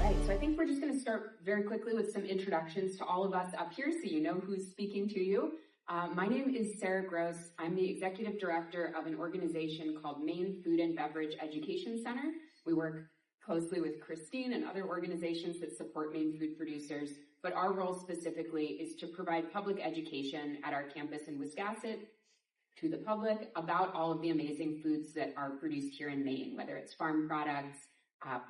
right, so I think we're just going to start very quickly with some introductions to all of us up here so you know who's speaking to you. My name is Sara. I'm the executive director of an organization called Maine Food and Beverage Education Center. We work closely with Christine and other organizations that support Maine food producers, but our role specifically is to provide public education at our campus in Wiscasset to the public about all of the amazing foods that are produced here in Maine, whether it's farm products,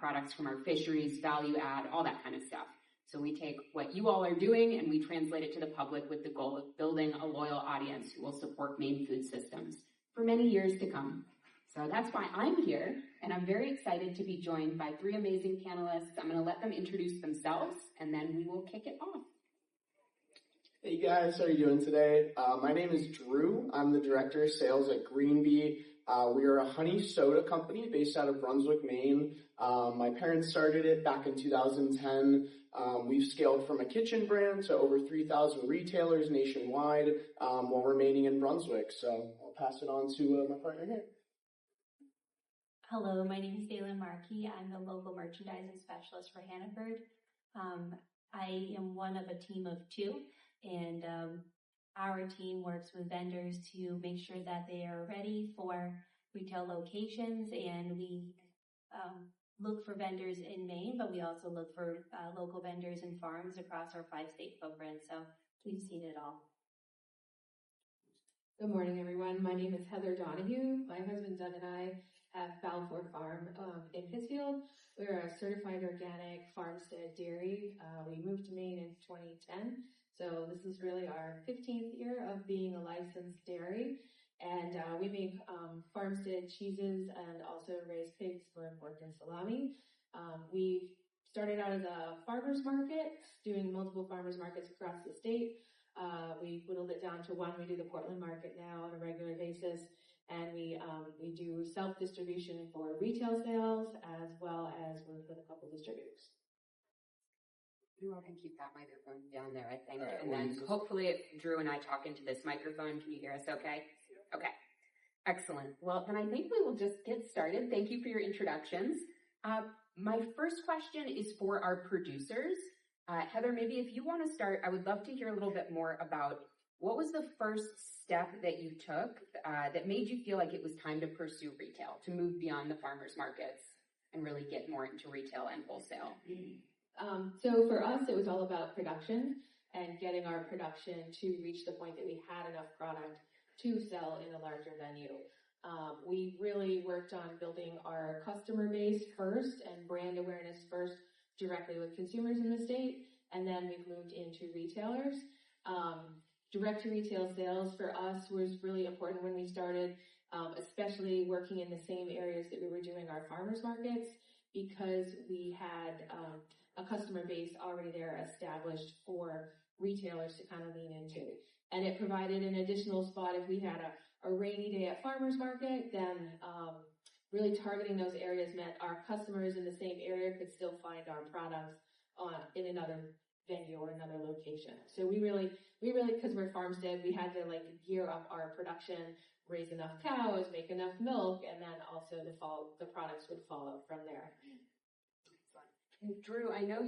products from our fisheries, value add, all that kind of stuff. So we take what you all are doing and we translate it to the public with the goal of building a loyal audience who will support Maine food systems for many years to come. So that's why I'm here, and I'm very excited to be joined by three amazing panelists. I'm going to let them introduce themselves, and then we will kick it off. Hey guys, how are you doing today? My name is Drew. I'm the Director of Sales at Green Bee. We are a honey soda company based out of Brunswick, Maine. My parents started it back in 2010. We've scaled from a kitchen brand to over 3,000 retailers nationwide while remaining in Brunswick. So I'll pass it on to my partner here. Hello, my name is Dalen Markey. I'm the local merchandising specialist for Hannaford. I am one of a team of two, and our team works with vendors to make sure that they are ready for retail locations, and we look for vendors in Maine, but we also look for local vendors and farms across our 5-state footprint, so we've seen it all. Good morning, everyone. My name is Heather Donahue. My husband Doug and I have Balfour Farm in Pittsfield. We're a certified organic farmstead dairy. We moved to Maine in 2010, so this is really our 15th year of being a licensed dairy. And we make farmstead cheeses and also raise pigs for pork and salami. We started out as a farmer's market, doing multiple farmer's markets across the state. We whittled it down to one. We do the Portland market now on a regular basis. And we do self-distribution for retail sales as well as work with a couple distributors. You all can keep that microphone down there, I think. Right, and then hopefully if Drew and I talk into this microphone, can you hear us okay? Okay, excellent. Well, then I think we will just get started. Thank you for your introductions. My first question is for our producers. Heather, maybe if you want to start, I would love to hear a little bit more about what was the first step that you took that made you feel like it was time to pursue retail, to move beyond the farmers markets and really get more into retail and wholesale? So for us, it was all about production and getting our production to reach the point that we had enough product to sell in a larger venue. We really worked on building our customer base first and brand awareness first directly with consumers in the state, and then we've moved into retailers. Direct to retail sales for us was really important when we started, especially working in the same areas that we were doing our farmers markets, because we had a customer base already there established for retailers to kind of lean into. And it provided an additional spot if we had a rainy day at farmers market, then really targeting those areas meant our customers in the same area could still find our products in another venue or another location. So we really, because we're farmstead, we had to like gear up our production, raise enough cows, make enough milk, and then also the products would follow from there. And Drew, I know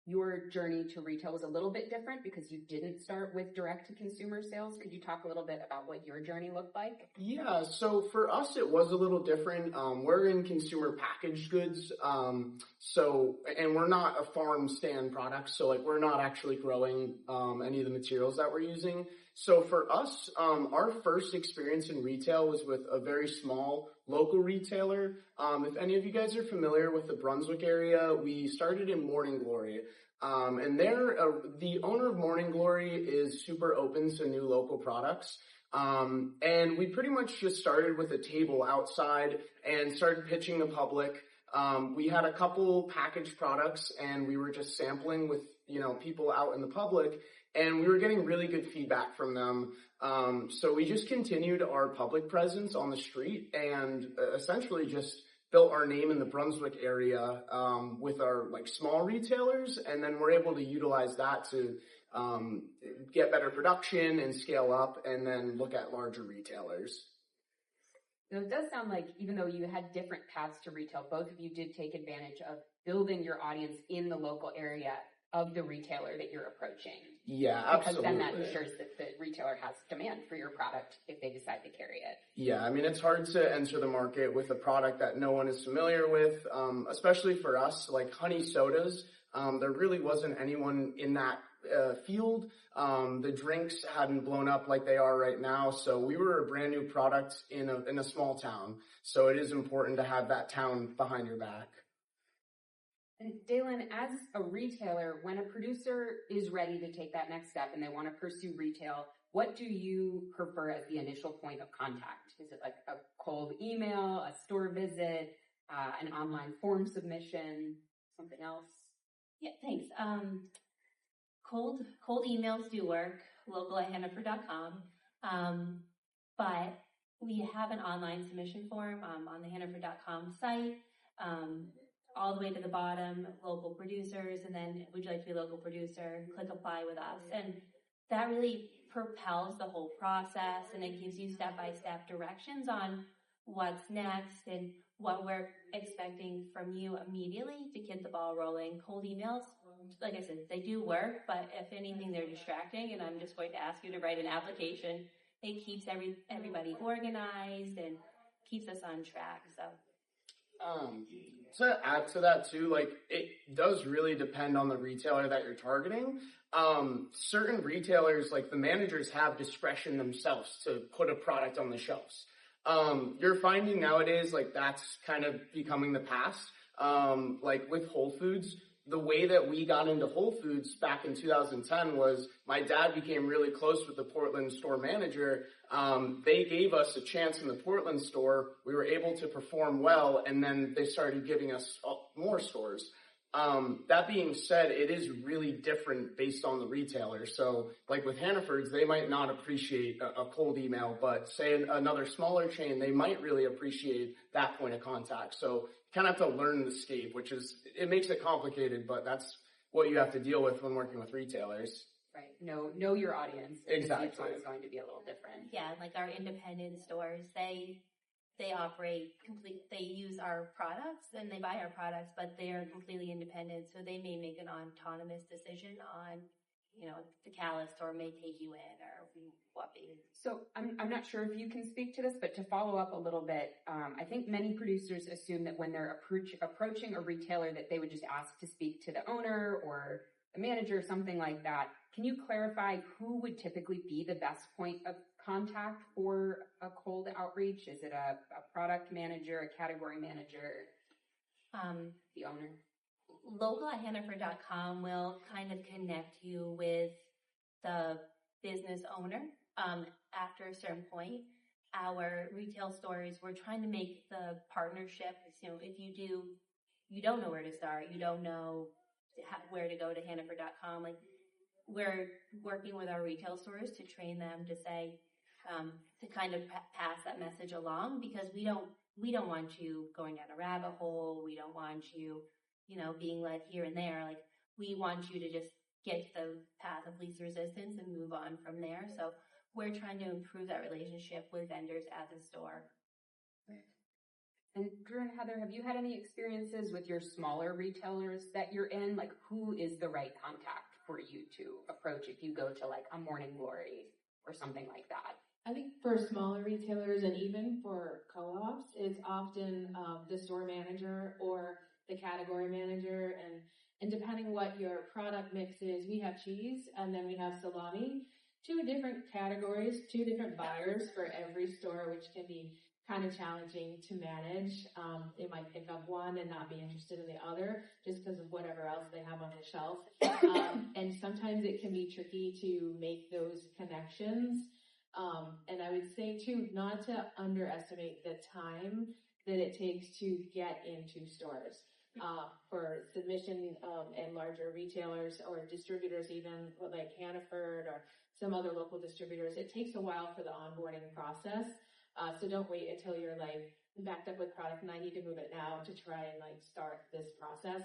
your journey to retail was a little bit different because you didn't start with direct-to-consumer sales. Could you talk a little bit about what your journey looked like? Yeah, so for us, it was a little different. We're in consumer packaged goods, and we're not a farm stand product, so like we're not actually growing any of the materials that we're using. So for us, our first experience in retail was with a very small local retailer. If any of you guys are familiar with the Brunswick area, we started in Morning Glory. And the owner of Morning Glory is super open to new local products. And we pretty much just started with a table outside and started pitching the public. We had a couple packaged products and we were just sampling with, people out in the public, and we were getting really good feedback from them. So we just continued our public presence on the street and essentially just built our name in the Brunswick area with our small retailers, and then we're able to utilize that to get better production and scale up and then look at larger retailers. So it does sound like even though you had different paths to retail, both of you did take advantage of building your audience in the local area of the retailer that you're approaching. Yeah, absolutely. Because then that ensures that the retailer has demand for your product if they decide to carry it. Yeah, I mean, it's hard to enter the market with a product that no one is familiar with, especially for us, like honey sodas. There really wasn't anyone in that field. The drinks hadn't blown up like they are right now, so we were a brand new product in a small town. So it is important to have that town behind your back. And Dalen, as a retailer, when a producer is ready to take that next step and they want to pursue retail, what do you prefer as the initial point of contact? Is it like a cold email, a store visit, an online form submission, something else? Yeah, thanks. Cold emails do work, local@hannaford.com. But we have an online submission form on the hannaford.com site. All the way to the bottom, local producers, and then would you like to be a local producer? Click apply with us. And that really propels the whole process, and it gives you step-by-step directions on what's next and what we're expecting from you immediately to get the ball rolling. Cold emails, like I said, they do work, but if anything, they're distracting, and I'm just going to ask you to write an application. It keeps everybody organized and keeps us on track, so. To add to that too, like it does really depend on the retailer that you're targeting. Certain retailers, like the managers have discretion themselves to put a product on the shelves. You're finding nowadays, like that's kind of becoming the past. Like with Whole Foods, the way that we got into Whole Foods back in 2010 was my dad became really close with the Portland store manager. They gave us a chance in the Portland store. We were able to perform well, and then they started giving us more stores. That being said, it is really different based on the retailer. So like with Hannaford's, they might not appreciate a cold email, but say another smaller chain, they might really appreciate that point of contact. So you kind of have to learn the scape, it makes it complicated, but that's what you have to deal with when working with retailers. Right. Know your audience. Exactly. It's going to be a little different. Yeah, like our independent stores, they operate they use our products and they buy our products, but they are completely independent. So they may make an autonomous decision on, the Cali store may take you in or what be. So I'm not sure if you can speak to this, but to follow up a little bit, I think many producers assume that when they're approaching a retailer that they would just ask to speak to the owner or the manager, something like that. Can you clarify who would typically be the best point of contact for a cold outreach? Is it a product manager, a category manager, the owner? Local@hannaford.com will kind of connect you with the business owner. After a certain point, our retail stores, we're trying to make the partnership. If you don't know where to start, you don't know where to go to hannaford.com. Like we're working with our retail stores to train them to say, to kind of pass that message along, because we don't want you going down a rabbit hole. We don't want you, being led here and there. Like we want you to just get to the path of least resistance and move on from there. So we're trying to improve that relationship with vendors at the store. And Drew and Heather, have you had any experiences with your smaller retailers that you're in? Like who is the right contact for you to approach if you go to like a Morning Glory or something like that? I think for smaller retailers and even for co-ops, it's often the store manager or the category manager. And depending what your product mix is, we have cheese and then we have salami, 2 different categories, 2 different buyers for every store, which can be kind of challenging to manage. They might pick up one and not be interested in the other just because of whatever else they have on the shelf. And sometimes it can be tricky to make those connections. And I would say too, not to underestimate the time that it takes to get into stores. For submission and larger retailers or distributors, even like Hannaford or some other local distributors, it takes a while for the onboarding process. So don't wait until you're like backed up with product and I need to move it now to try and like start this process.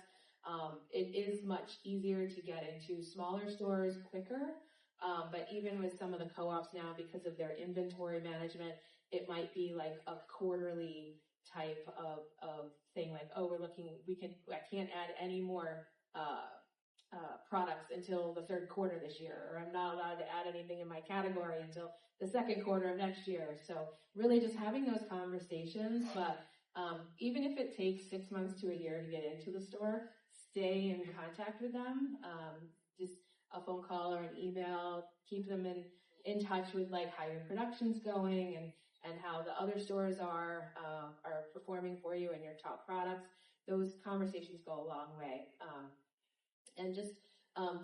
It is much easier to get into smaller stores quicker. But even with some of the co-ops now, because of their inventory management, it might be like a quarterly type of thing, like, oh, I can't add any more products until the third quarter this year, or I'm not allowed to add anything in my category until the second quarter of next year. So really just having those conversations, but even if it takes 6 months to a year to get into the store, stay in contact with them. Just a phone call or an email, keep them in touch with like how your production's going and how the other stores are performing for you and your top products. Those conversations go a long way. And just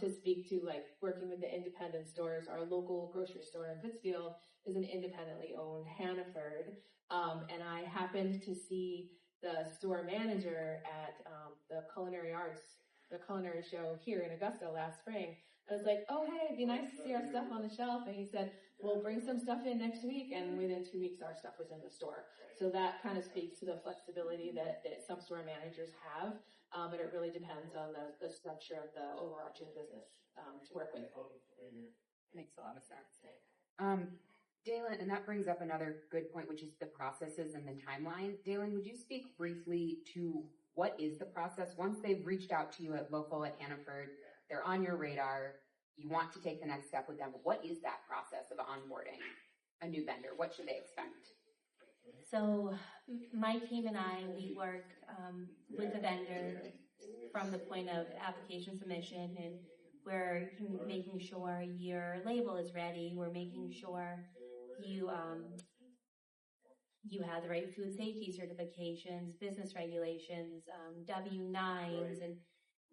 to speak to like working with the independent stores, our local grocery store in Pittsfield is an independently owned Hannaford. And I happened to see the store manager at the culinary show here in Augusta last spring. I was like, oh, hey, it'd be nice to see our stuff on the shelf. And he said, well, bring some stuff in next week. And within 2 weeks, our stuff was in the store. So that kind of speaks to the flexibility that some store managers have. But it really depends on the structure of the overarching business to work with. Makes a lot of sense. Dalen, and that brings up another good point, which is the processes and the timeline. Dalen, would you speak briefly to what is the process? Once they've reached out to you at local at Hannaford, they're on your radar, you want to take the next step with them. What is that process of onboarding a new vendor? What should they expect? So my team and I, we work with the vendor from the point of application submission, and we're making sure your label is ready. We're making sure you have the right food safety certifications, business regulations, W-9s, and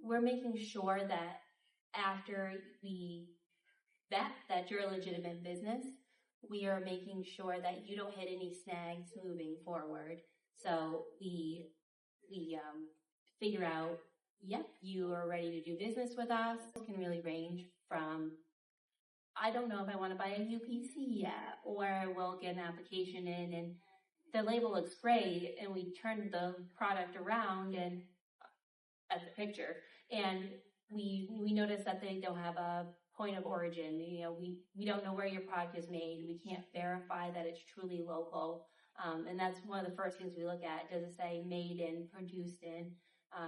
we're making sure that after we vet that you're a legitimate business, we are making sure that you don't hit any snags moving forward. So we figure out, yep, you are ready to do business with us. It can really range from, I don't know if I want to buy a UPC yet, or we'll get an application in and the label looks great, and we turn the product around and at the picture, and we notice that they don't have a point of origin. You know, we don't know where your product is made. We can't verify that it's truly local. And that's one of the first things we look at. Does it say made in, produced in,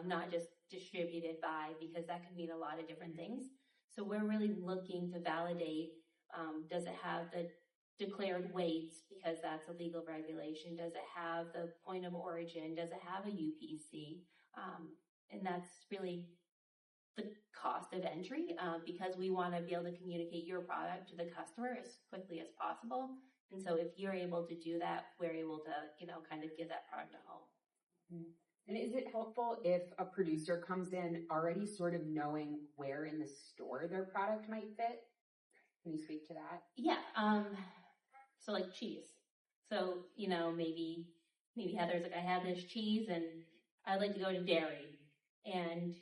not just distributed by, because that can mean a lot of different things. So we're really looking to validate, does it have the declared weights, because that's a legal regulation? Does it have the point of origin? Does it have a UPC? And that's really the cost of entry, because we want to be able to communicate your product to the customer as quickly as possible. And so if you're able to do that, we're able to, kind of give that product a home. Mm-hmm. And is it helpful if a producer comes in already sort of knowing where in the store their product might fit? Can you speak to that? Yeah. So like cheese. So, maybe Heather's like, I have this cheese and I'd like to go to dairy. And,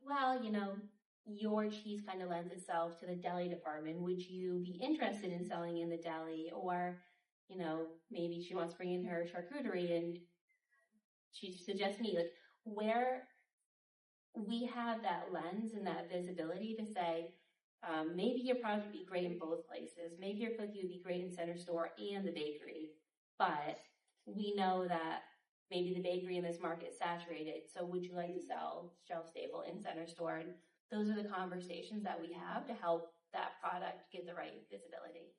well, your cheese kind of lends itself to the deli department. Would you be interested in selling in the deli? Or, maybe she wants to bring in her charcuterie and she suggests me, like, where we have that lens and that visibility to say, maybe your product would be great in both places. Maybe your cookie would be great in center store and the bakery. But we know that maybe the bakery in this market is saturated. So would you like to sell shelf stable in center store? And those are the conversations that we have to help that product get the right visibility.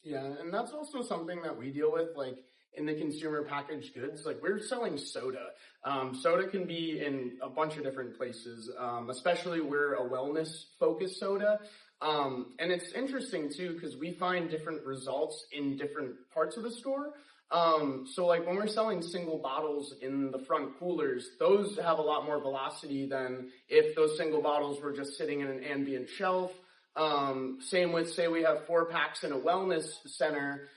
Yeah, and that's also something that we deal with, like, in the consumer packaged goods. Like, we're selling soda. Soda can be in a bunch of different places, especially we're a wellness-focused soda. And it's interesting, too, because we find different results in different parts of the store. So, like, when we're selling single bottles in the front coolers, those have a lot more velocity than if those single bottles were just sitting in an ambient shelf. Same with, say, we have 4-packs in a wellness center.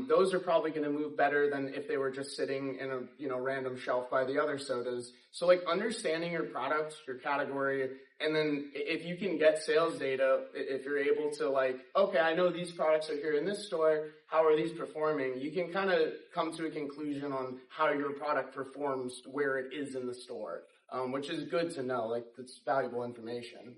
Those are probably going to move better than if they were just sitting in a, random shelf by the other sodas. So, like, understanding your product, your category, and then if you can get sales data, if you're able to, like, okay, I know these products are here in this store, how are these performing? You can kind of come to a conclusion on how your product performs where it is in the store, which is good to know. Like, it's valuable information.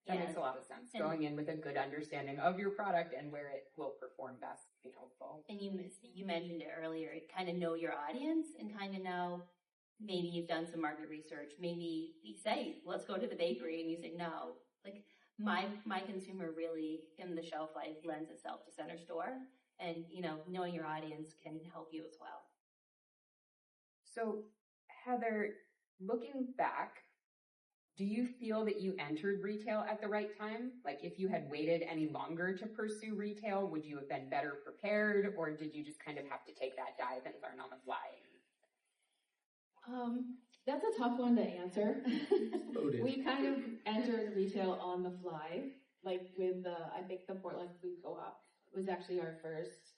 That makes a lot of sense. And going in with a good understanding of your product and where it will perform best would be helpful. And you mentioned it earlier, kind of know your audience and kind of know, maybe you've done some market research. Maybe you say, let's go to the bakery, and you say, no. Like, my consumer really, in the shelf life, lends itself to center store. And, knowing your audience can help you as well. So, Heather, looking back, do you feel that you entered retail at the right time? Like, if you had waited any longer to pursue retail, would you have been better prepared, or did you just kind of have to take that dive and learn on the fly? That's a tough one to answer. Loaded. We kind of entered retail on the fly, like with I think the Portland Food Co-op was actually our first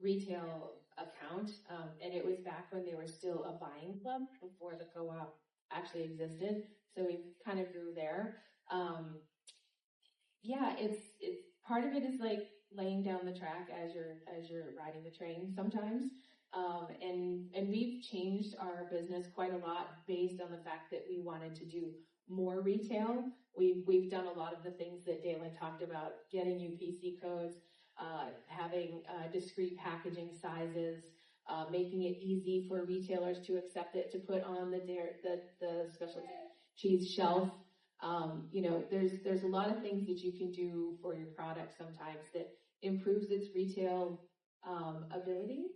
retail account, and it was back when they were still a buying club before the co-op actually existed. So we kind of grew there. It's part of it is like laying down the track as you're riding the train sometimes. And we've changed our business quite a lot based on the fact that we wanted to do more retail. We've done a lot of the things that Dalen talked about, getting UPC codes, having discrete packaging sizes, making it easy for retailers to accept it, to put on the specialty cheese shelf. There's a lot of things that you can do for your product sometimes that improves its retail ability.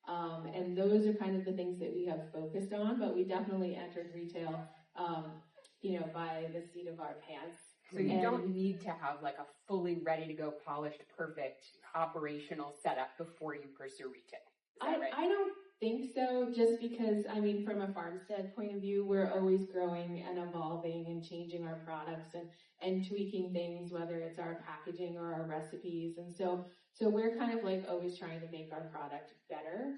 And those are kind of the things that we have focused on, but we definitely entered retail, by the seat of our pants. So you don't need to have like a fully ready to go, polished, perfect operational setup before you pursue retail. Is that right? I don't think so, just because, from a Farmstead point of view, we're always growing and evolving and changing our products and tweaking things, whether it's our packaging or our recipes. And so we're kind of like always trying to make our product better.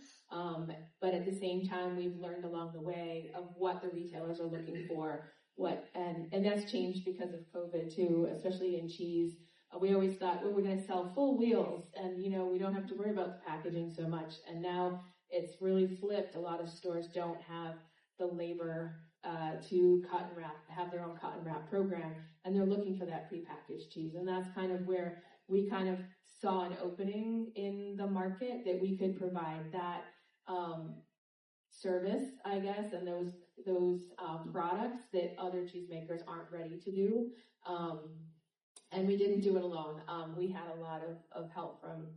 But at the same time, we've learned along the way of what the retailers are looking for, and that's changed because of COVID too, especially in cheese. We always thought, we're going to sell full wheels and, we don't have to worry about the packaging so much. And now it's really flipped. A lot of stores don't have the labor to cut and wrap, have their own cut and wrap program, and they're looking for that prepackaged cheese. And that's kind of where we kind of saw an opening in the market that we could provide that service, I guess, and those products that other cheesemakers aren't ready to do. And we didn't do it alone. We had a lot of help from,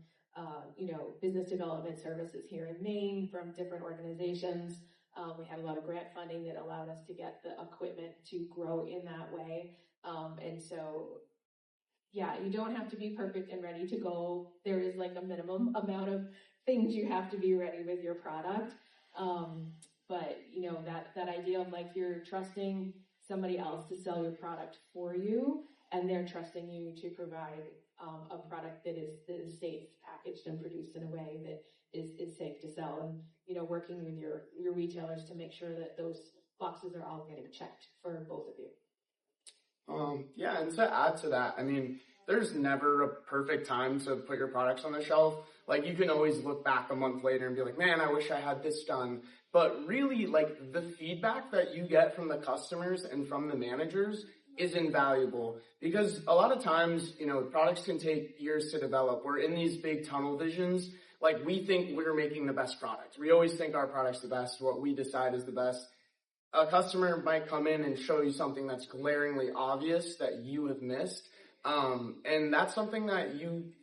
business development services here in Maine from different organizations. We had a lot of grant funding that allowed us to get the equipment to grow in that way. And so, you don't have to be perfect and ready to go. There is like a minimum amount of things you have to be ready with your product. But that idea of like you're trusting somebody else to sell your product for you, and they're trusting you to provide a product that is safe, packaged, and produced in a way that is safe to sell. And working with your retailers to make sure that those boxes are all getting checked for both of you. And to add to that, there's never a perfect time to put your products on the shelf. Like, you can always look back a month later and be like, man, I wish I had this done. But really, like, the feedback that you get from the customers and from the managers is invaluable, because a lot of times, products can take years to develop. We're in these big tunnel visions. Like, we think we're making the best product. We always think our product's the best, what we decide is the best. A customer might come in and show you something that's glaringly obvious that you have missed. And that's something that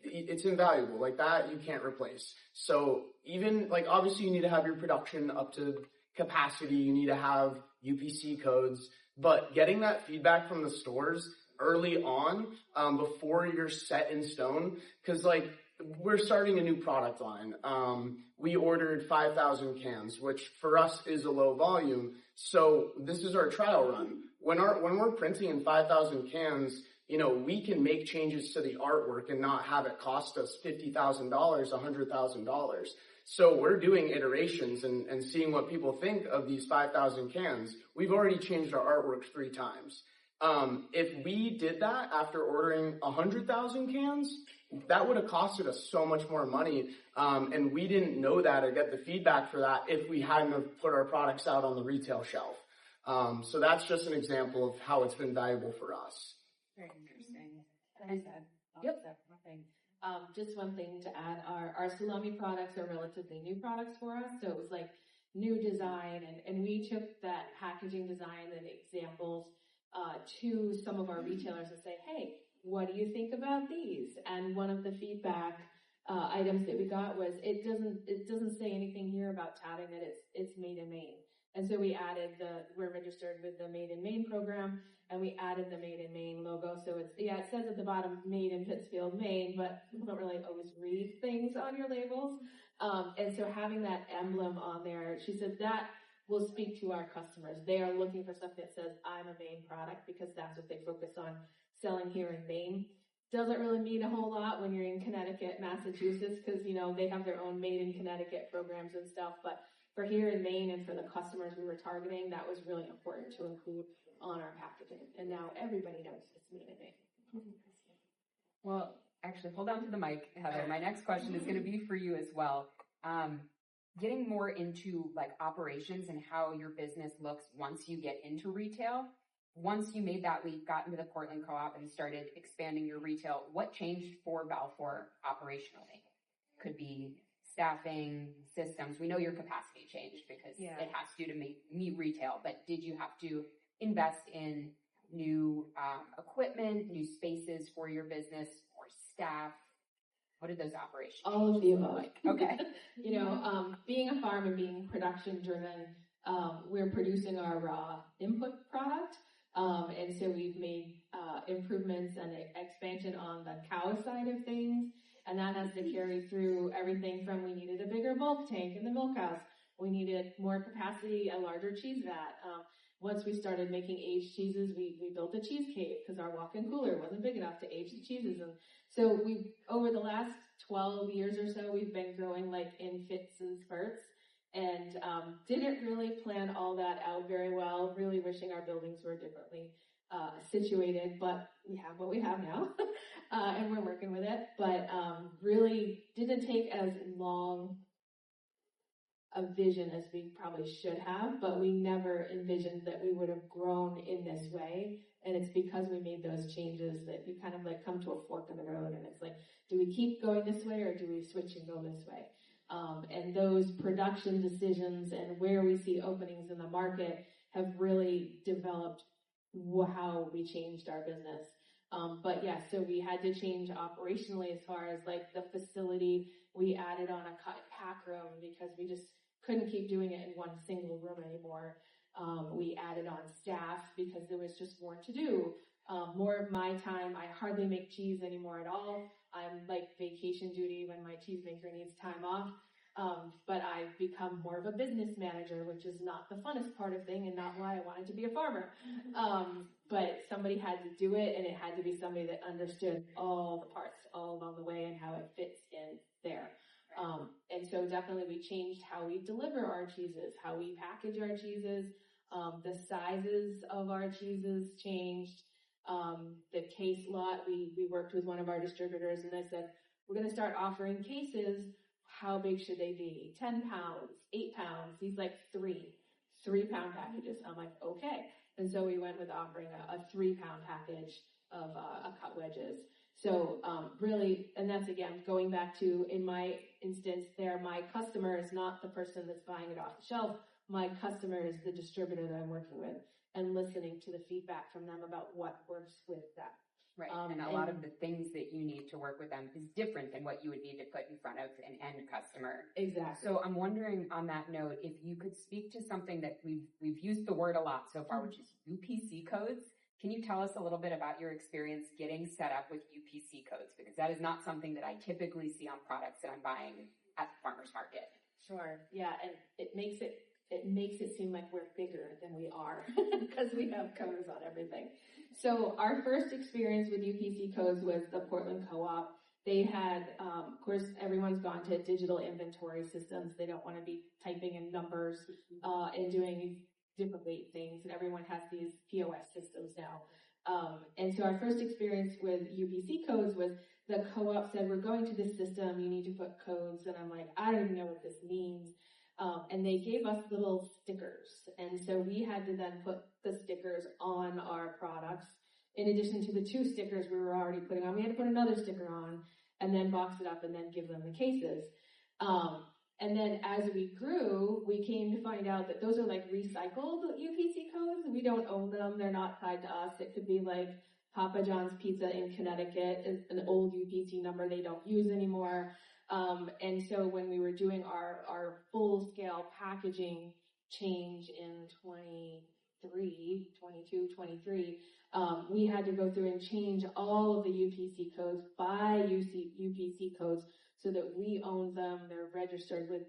it's invaluable. Like, that you can't replace. So even, like, obviously you need to have your production up to capacity. You need to have UPC codes. But getting that feedback from the stores early on, before you're set in stone, because, like, we're starting a new product line. We ordered 5,000 cans, which for us is a low volume. So this is our trial run. When we're printing in 5,000 cans, we can make changes to the artwork and not have it cost us $50,000, $100,000. So we're doing iterations and seeing what people think of these 5,000 cans. We've already changed our artwork 3 times. If we did that after ordering 100,000 cans, that would have costed us so much more money. And we didn't know that or get the feedback for that if we hadn't have put our products out on the retail shelf. So that's just an example of how it's been valuable for us. Very interesting. Yep. Just one thing to add, our salami products are relatively new products for us, so it was like new design, and we took that packaging design and examples to some of our retailers and say, hey, what do you think about these? And one of the feedback items that we got was, it doesn't say anything here about touting that it's made in Maine. And so we added we're registered with the Made in Maine program, and we added the Made in Maine logo. So it says at the bottom, Made in Pittsfield, Maine, but people don't really always read things on your labels. And so having that emblem on there, she said that will speak to our customers. They are looking for something that says, I'm a Maine product, because that's what they focus on selling here in Maine. Doesn't really mean a whole lot when you're in Connecticut, Massachusetts, because, they have their own Made in Connecticut programs and stuff, but for here in Maine and for the customers we were targeting, that was really important to include on our packaging. And now everybody knows it's Made in Maine. Well, actually, hold on to the mic, Heather. My next question is going to be for you as well. Getting more into like operations and how your business looks once you get into retail. Once you made that leap, got into the Portland Co-op and started expanding your retail, what changed for Balfour operationally? Could be staffing, systems. We know your capacity changed because it has to meet retail, but did you have to invest in new equipment, new spaces for your business, or staff? What did those operations? All of the above. Like? Okay. Being a farm and being production driven, we're producing our raw input product. And so we've made improvements and expansion on the cow side of things. And that has to carry through everything from, we needed a bigger bulk tank in the milk house. We needed more capacity, a larger cheese vat. Once we started making aged cheeses, we built a cheese cave because our walk-in cooler wasn't big enough to age the cheeses. And so over the last 12 years or so, we've been growing like in fits and spurts, and didn't really plan all that out very well, really wishing our buildings were differently situated, but we have what we have now, and we're working with it, but really didn't take as long a vision as we probably should have, but we never envisioned that we would have grown in this way. And it's because we made those changes that you kind of like come to a fork in the road, and it's like, do we keep going this way or do we switch and go this way? And those production decisions and where we see openings in the market have really developed how we changed our business. But yeah, so we had to change operationally as far as like the facility. We added on a pack room because we just couldn't keep doing it in one single room anymore. We added on staff because there was just more to do. More of my time, I hardly make cheese anymore at all. I'm like vacation duty when my cheesemaker needs time off. But I've become more of a business manager, which is not the funnest part of thing and not why I wanted to be a farmer. But somebody had to do it, and it had to be somebody that understood all the parts all along the way and how it fits in there. And so definitely we changed how we deliver our cheeses, how we package our cheeses, the sizes of our cheeses changed. The case lot, we worked with one of our distributors, and I said, we're going to start offering cases. How big should they be? 10 pounds, 8 pounds. He's like 3-pound packages. I'm like, okay. And so we went with offering a 3-pound package of cut wedges. So really, and that's again, going back to, in my instance there, my customer is not the person that's buying it off the shelf. My customer is the distributor that I'm working with, and listening to the feedback from them about what works with them. Right, and a lot of the things that you need to work with them is different than what you would need to put in front of an end customer. Exactly. So I'm wondering on that note, if you could speak to something that we've used the word a lot so far, which is UPC codes. Can you tell us a little bit about your experience getting set up with UPC codes? Because that is not something that I typically see on products that I'm buying at the farmer's market. Sure, yeah, and it makes it seem like we're bigger than we are because we have codes on everything. So our first experience with UPC codes was the Portland Co-op. They had, of course, everyone's gone to digital inventory systems. They don't want to be typing in numbers and doing these different weight things, and everyone has these POS systems now. And so our first experience with UPC codes was the co-op said, we're going to this system, you need to put codes. And I'm like, I don't even know what this means. And they gave us little stickers. And so we had to then put the stickers on our products. in addition to the 2 stickers we were already putting on, we had to put another sticker on and then box it up and then give them the cases. And then as we grew, we came to find out that those are like recycled UPC codes. We don't own them. They're not tied to us. It could be like Papa John's Pizza in Connecticut is an old UPC number they don't use anymore. And so when we were doing our full-scale packaging change in 23, we had to go through and change all of the UPC codes by UPC codes so that we own them. They're registered with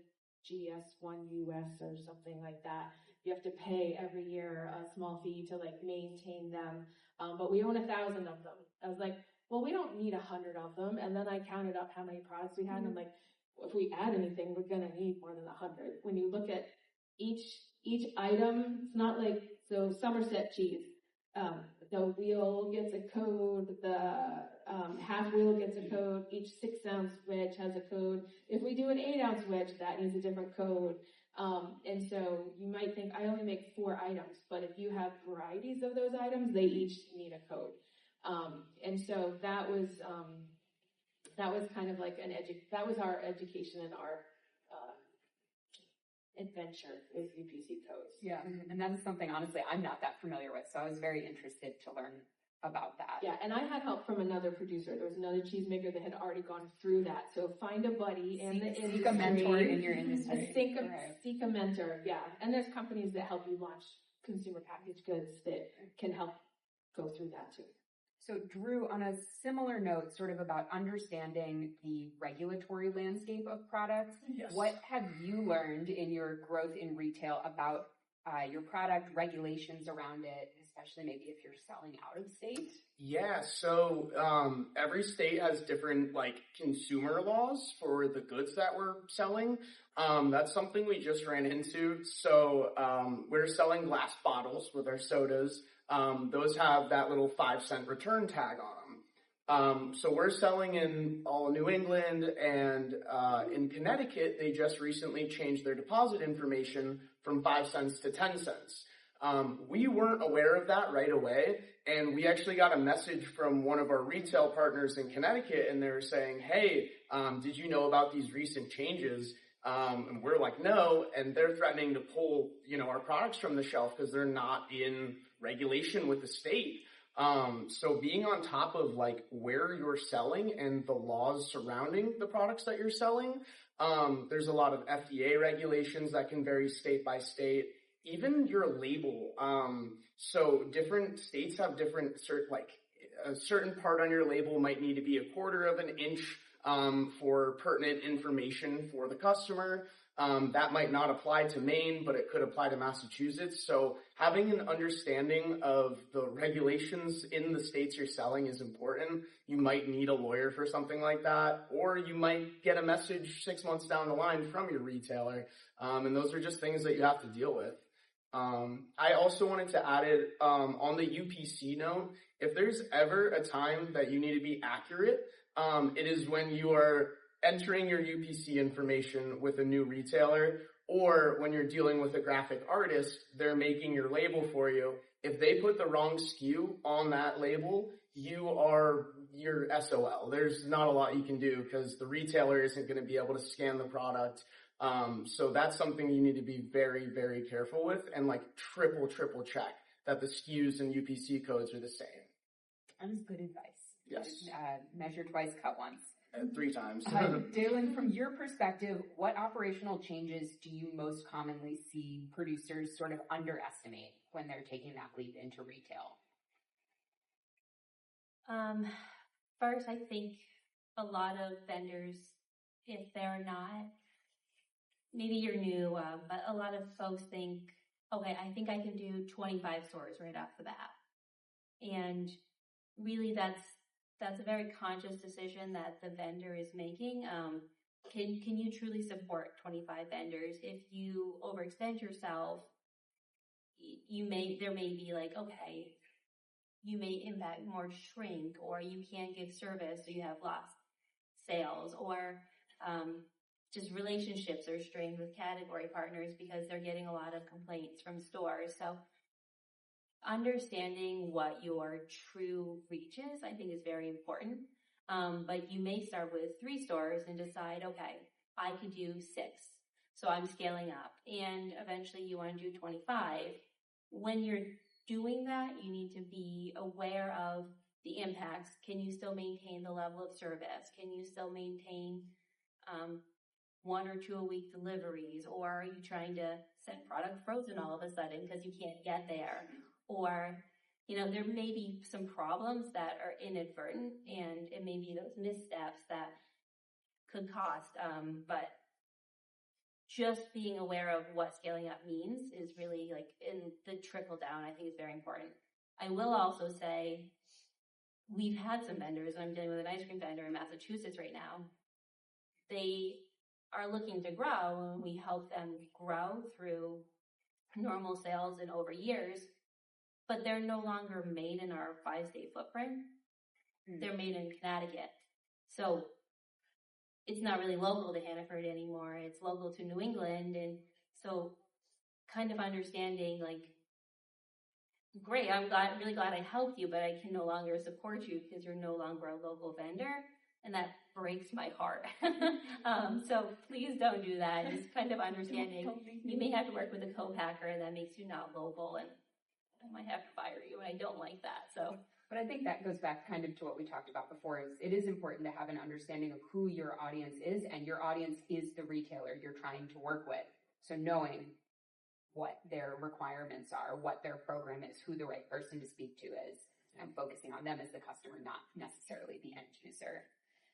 GS1US or something like that. You have to pay every year a small fee to like maintain them. But we own 1,000 of them. I was like, well, we don't need 100 of them. And then I counted up how many products we had. And I'm like, if we add anything, we're going to need more than 100. When you look at each item, it's not like, so Somerset cheese, the wheel gets a code, the half wheel gets a code, each 6-ounce wedge has a code. If we do an 8-ounce wedge, that needs a different code. And so you might think, I only make 4 items, but if you have varieties of those items, they each need a code. And so that was kind of like that was our education and our adventure with UPC codes. Yeah, and that is something, honestly, I'm not that familiar with, so I was very interested to learn about that. Yeah, and I had help from another producer. There was another cheesemaker that had already gone through that. So find a buddy in the industry. Seek a mentor in your industry. Seek a mentor, yeah. And there's companies that help you launch consumer packaged goods that can help go through that too. So Drew, on a similar note, sort of about understanding the regulatory landscape of products, Yes. What have you learned in your growth in retail about your product, regulations around it, especially maybe if you're selling out of state? Yeah, so every state has different like consumer laws for the goods that we're selling. That's something we just ran into. So we're selling glass bottles with our sodas. Those have that little 5-cent return tag on them. So we're selling in all New England, and in Connecticut, they just recently changed their deposit information from 5 cents to 10 cents. We weren't aware of that right away, and we actually got a message from one of our retail partners in Connecticut, and they were saying, hey, did you know about these recent changes? And we're like, no, and they're threatening to pull, our products from the shelf because they're not in regulation with the state. So being on top of like where you're selling and the laws surrounding the products that you're selling, there's a lot of FDA regulations that can vary state by state. Even your label. So different states have different a certain part on your label might need to be 1/4 of an inch for pertinent information for the customer. That might not apply to Maine, but it could apply to Massachusetts. So having an understanding of the regulations in the states you're selling is important. You might need a lawyer for something like that, or you might get a message 6 months down the line from your retailer. And those are just things that you have to deal with. I also wanted to add it on the UPC note. If there's ever a time that you need to be accurate, it is when you are entering your UPC information with a new retailer, or when you're dealing with a graphic artist, they're making your label for you. If they put the wrong SKU on that label, you're SOL. There's not a lot you can do because the retailer isn't going to be able to scan the product. So that's something you need to be very, very careful with, and like triple check that the SKUs and UPC codes are the same. That is good advice. Yes. Measure twice, cut once. 3 times. Dalen, from your perspective, what operational changes do you most commonly see producers sort of underestimate when they're taking that leap into retail? First, I think a lot of vendors, if they're not, maybe you're new, but a lot of folks think, okay, I think I can do 25 stores right off the bat. And really that's a very conscious decision that the vendor is making. Can you truly support 25 vendors? If you overextend yourself, there may be like, okay, you may impact more shrink, or you can't give service, so you have lost sales, or just relationships are strained with category partners because they're getting a lot of complaints from stores. So understanding what your true reach is, I think, is very important. But you may start with 3 stores and decide, okay, I could do 6. So I'm scaling up, and eventually you want to do 25. When you're doing that, you need to be aware of the impacts. Can you still maintain the level of service? Can you still maintain 1 or 2 a week deliveries? Or are you trying to send product frozen all of a sudden because you can't get there? Or, there may be some problems that are inadvertent, and it may be those missteps that could cost. But just being aware of what scaling up means is really, like, in the trickle down, I think is very important. I will also say we've had some vendors, and I'm dealing with an ice cream vendor in Massachusetts right now. They are looking to grow, and we help them grow through normal sales and over years, but they're no longer made in our 5-state footprint. They're made in Connecticut. So it's not really local to Hannaford anymore. It's local to New England. And so kind of understanding, like, great, I'm really glad I helped you, but I can no longer support you because you're no longer a local vendor. And that breaks my heart. So please don't do that. Just kind of understanding you may have to work with a co-packer that makes you not local, and I might have to fire you, and I don't like that. So. But I think that goes back kind of to what we talked about before, is it is important to have an understanding of who your audience is, and your audience is the retailer you're trying to work with. So knowing what their requirements are, what their program is, who the right person to speak to is, and focusing on them as the customer, not necessarily the end user.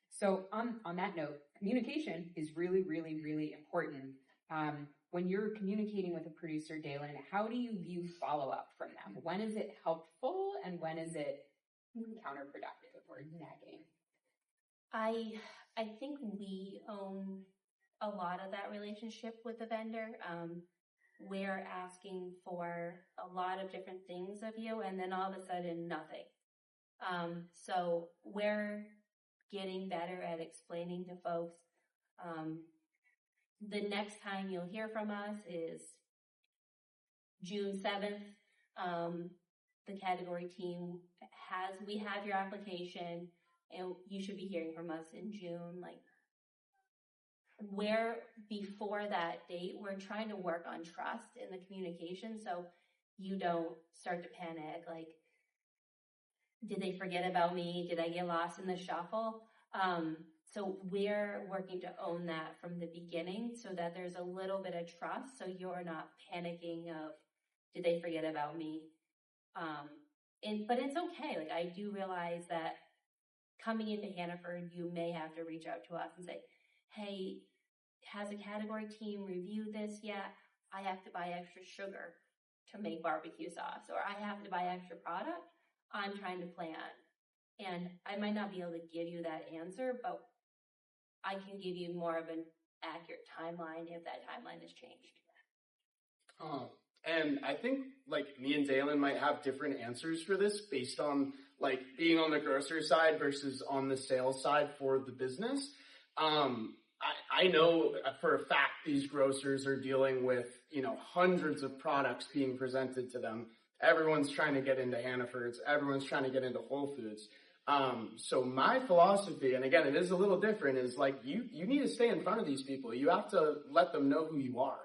So on that note, communication is really, really, really important. When you're communicating with a producer, Dalen, how do you view follow-up from them? When is it helpful and when is it counterproductive or nagging? I think we own a lot of that relationship with the vendor. We're asking for a lot of different things of you, and then all of a sudden, nothing. So we're getting better at explaining to folks. The next time you'll hear from us is June 7th. The category team we have your application, and you should be hearing from us in June. Like, where before that date, we're trying to work on trust in the communication so you don't start to panic. Like, did they forget about me? Did I get lost in the shuffle? So we're working to own that from the beginning so that there's a little bit of trust, so you're not panicking of, did they forget about me? But it's okay. Like, I do realize that coming into Hannaford, you may have to reach out to us and say, hey, has a category team reviewed this yet? I have to buy extra sugar to make barbecue sauce, or I have to buy extra product. I'm trying to plan. And I might not be able to give you that answer, but I can give you more of an accurate timeline if that timeline has changed. And I think, like, me and Dalen might have different answers for this based on, like, being on the grocer side versus on the sales side for the business. I know for a fact these grocers are dealing with, hundreds of products being presented to them. Everyone's trying to get into Hannaford's. Everyone's trying to get into Whole Foods. So my philosophy, and again, it is a little different, is like, you need to stay in front of these people. You have to let them know who you are.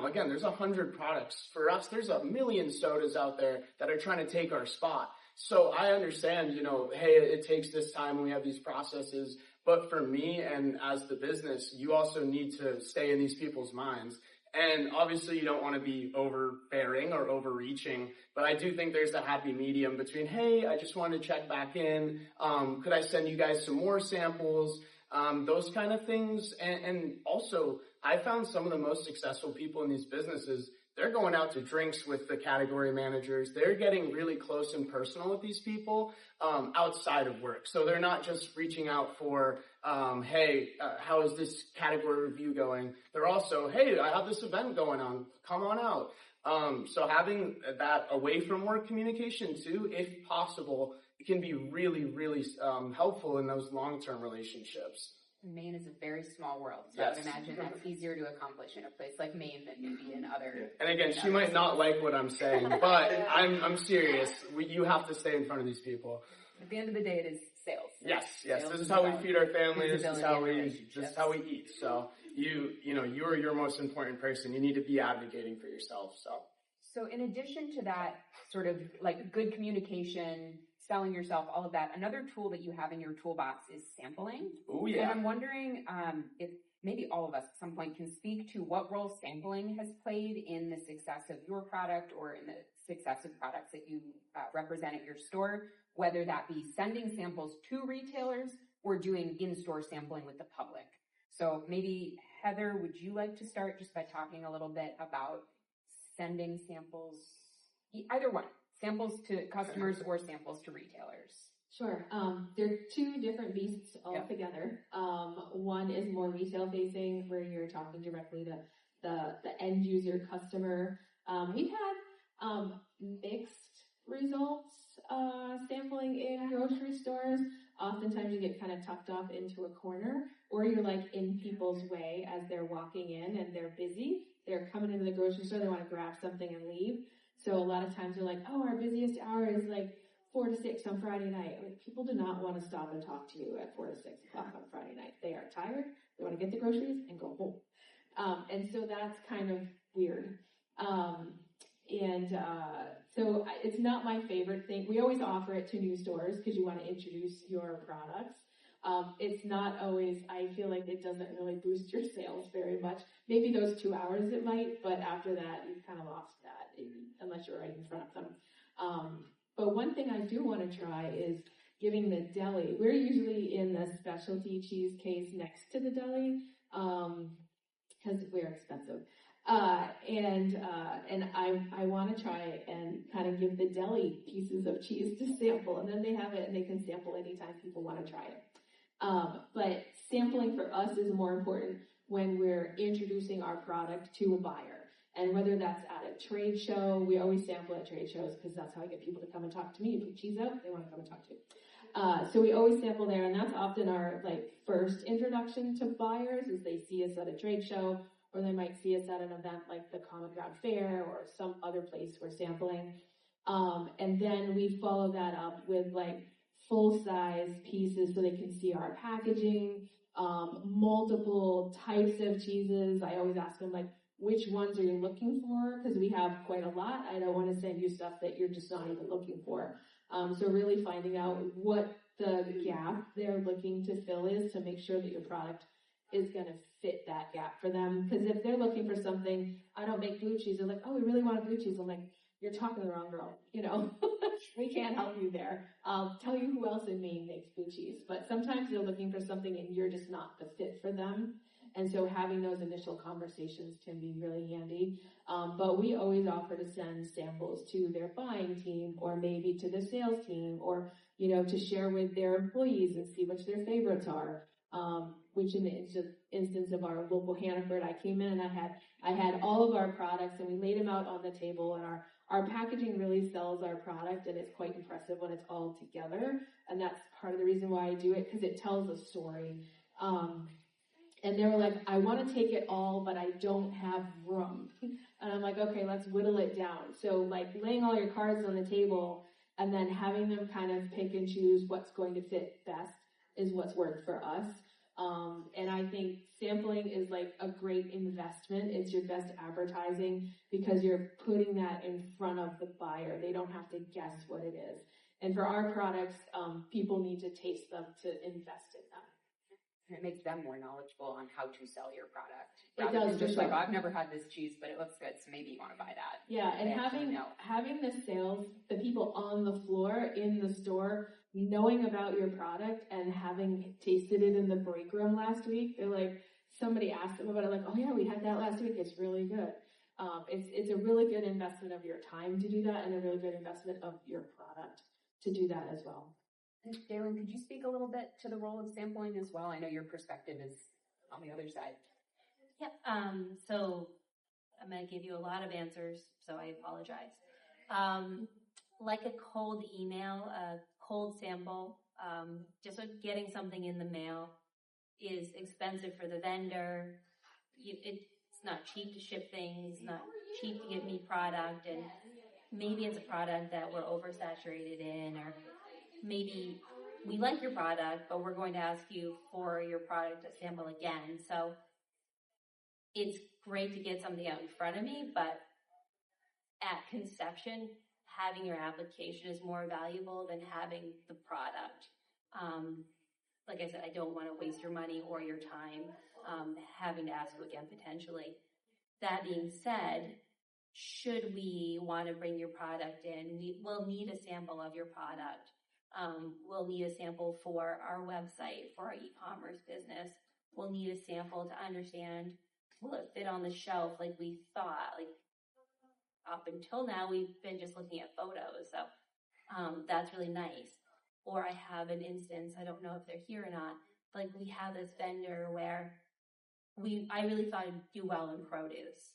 Again, there's 100 products. For us, there's 1 million sodas out there that are trying to take our spot. So I understand, hey, it takes this time and we have these processes. But for me and as the business, you also need to stay in these people's minds. And obviously you don't want to be overbearing or overreaching, but I do think there's a happy medium between, hey, I just wanted to check back in. Could I send you guys some more samples? Those kind of things. And also, I found some of the most successful people in these businesses, they're going out to drinks with the category managers. They're getting really close and personal with these people outside of work. So they're not just reaching out for, hey, how is this category review going? They're also, hey, I have this event going on. Come on out. So having that away from work communication too, if possible, it can be really, really helpful in those long-term relationships. Maine is a very small world, so Yes. I would imagine that's easier to accomplish in a place like Maine than maybe in other. And again, she might not like what I'm saying, but I'm serious. You have to stay in front of these people. At the end of the day, it is sales. Yes. Sales This is how we feed our family. This is how we eat. So you are your most important person. You need to be advocating for yourself. So in addition to that sort of like good communication, selling yourself, all of that, another tool that you have in your toolbox is sampling. Oh yeah. And I'm wondering if maybe all of us at some point can speak to what role sampling has played in the success of your product or in the success of products that you represent at your store, whether that be sending samples to retailers or doing in-store sampling with the public. So maybe Heather, would you like to start just by talking a little bit about sending samples, either one, samples to customers or samples to retailers? Sure. They're two different beasts altogether. One is more retail facing, where you're talking directly to the end user customer. We've had mixed results sampling in grocery stores. Oftentimes you get kind of tucked off into a corner, or you're like in people's way as they're walking in and they're busy. They're coming into the grocery store, they want to grab something and leave. So a lot of times they're like, oh, our busiest hour is like 4 to 6 on Friday night. I mean, people do not want to stop and talk to you at 4 to 6 o'clock on Friday night. They are tired. They want to get the groceries and go home. And so that's kind of weird. So it's not my favorite thing. We always offer it to new stores because you want to introduce your products. It's not always, I feel like it doesn't really boost your sales very much. Maybe those 2 hours it might, but after that, you've kind of lost that, unless you're right in front of them. But one thing I do want to try is giving the deli. We're usually in the specialty cheese case next to the deli, because we're expensive. And I want to try and kind of give the deli pieces of cheese to sample, and then they have it and they can sample anytime people want to try it. But sampling for us is more important when we're introducing our product to a buyer. And whether that's at a trade show, we always sample at trade shows because that's how I get people to come and talk to me. You put cheese out, they want to come and talk to you. So we always sample there, and that's often our first introduction to buyers is they see us at a trade show, or they might see us at an event like the Common Ground Fair or some other place we're sampling. And then we follow that up with full-size pieces so they can see our packaging, multiple types of cheeses. I always ask them, which ones are you looking for? Because we have quite a lot. I don't want to send you stuff that you're just not even looking for. So really finding out what the gap they're looking to fill is to make sure that your product is going to fit that gap for them. Because if they're looking for something, I don't make blue cheese. They're like, oh, we really want blue cheese. I'm like, you're talking to the wrong girl. We can't help you there. I'll tell you who else in Maine makes blue cheese. But sometimes they're looking for something and you're just not the fit for them. And so having those initial conversations can be really handy. But we always offer to send samples to their buying team or maybe to the sales team or, to share with their employees and see which their favorites are. Which in the instance of our local Hannaford, I came in and I had all of our products and we laid them out on the table, and our packaging really sells our product, and it's quite impressive when it's all together. And that's part of the reason why I do it, because it tells a story. And they were like, I want to take it all, but I don't have room. And I'm like, okay, let's whittle it down. So laying all your cards on the table and then having them kind of pick and choose what's going to fit best is what's worked for us. And I think sampling is a great investment. It's your best advertising because you're putting that in front of the buyer. They don't have to guess what it is. And for our products, people need to taste them to invest in them. And it makes them more knowledgeable on how to sell your product. It does, for sure. I've never had this cheese, but it looks good, so maybe you want to buy that. Yeah, and having the sales, the people on the floor in the store knowing about your product and having tasted it in the break room last week, they're like, somebody asked them about it, oh yeah, we had that last week, it's really good. It's a really good investment of your time to do that and a really good investment of your product to do that as well. And Jalen, could you speak a little bit to the role of sampling as well? I know your perspective is on the other side. Yep. So I'm going to give you a lot of answers, so I apologize. Like a cold email, a cold sample, just getting something in the mail is expensive for the vendor. It's not cheap to ship things, not cheap to get meat product, and maybe it's a product that we're oversaturated in, or maybe we like your product, but we're going to ask you for your product to sample again. So it's great to get something out in front of me, but at conception, having your application is more valuable than having the product. Like I said, I don't want to waste your money or your time having to ask you again potentially. That being said, should we want to bring your product in, we will need a sample of your product. We'll need a sample for our website, for our e-commerce business. We'll need a sample to understand, will it fit on the shelf like we thought? Like, up until now, we've been just looking at photos, so that's really nice. Or I have an instance, I don't know if they're here or not, like we have this vendor where I really thought it'd do well in produce.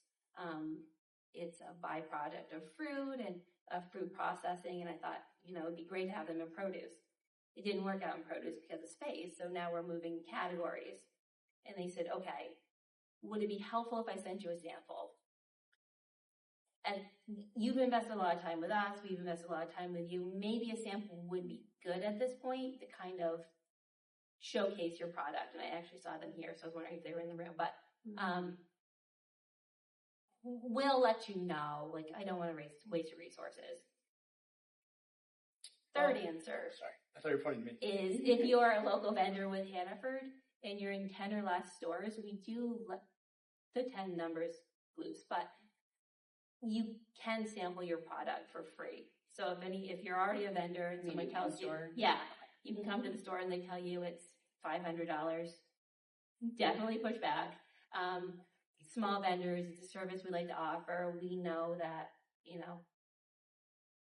It's a byproduct of fruit and fruit processing, and I thought, it'd be great to have them in produce. It didn't work out in produce because of space, so now we're moving categories. And they said, okay, would it be helpful if I sent you a sample? And you've invested a lot of time with us, we've invested a lot of time with you. Maybe a sample would be good at this point to kind of showcase your product. And I actually saw them here, so I was wondering if they were in the room. But we'll let you know. Like, I don't want to waste your resources. Third answer. Sorry, I thought you were pointing at me. Is if you're a local vendor with Hannaford and you're in 10 or less stores, we do let the 10 numbers loose, but you can sample your product for free. So if you're already a vendor and someone tells you, you can come to the store and they tell you it's $500. Definitely push back. Small vendors, it's a service we like to offer. We know that,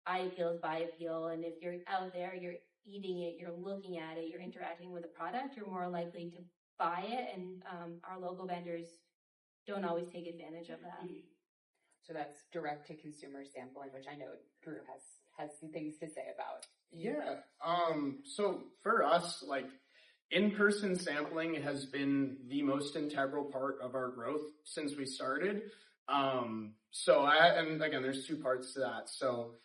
eye appeal is by appeal, and if you're out there, you're eating it, you're looking at it, you're interacting with the product, you're more likely to buy it, and our local vendors don't always take advantage of that. So that's direct-to-consumer sampling, which I know Drew has some things to say about. Yeah. So for us, like, in-person sampling has been the most integral part of our growth since we started. And again, there's two parts to that. So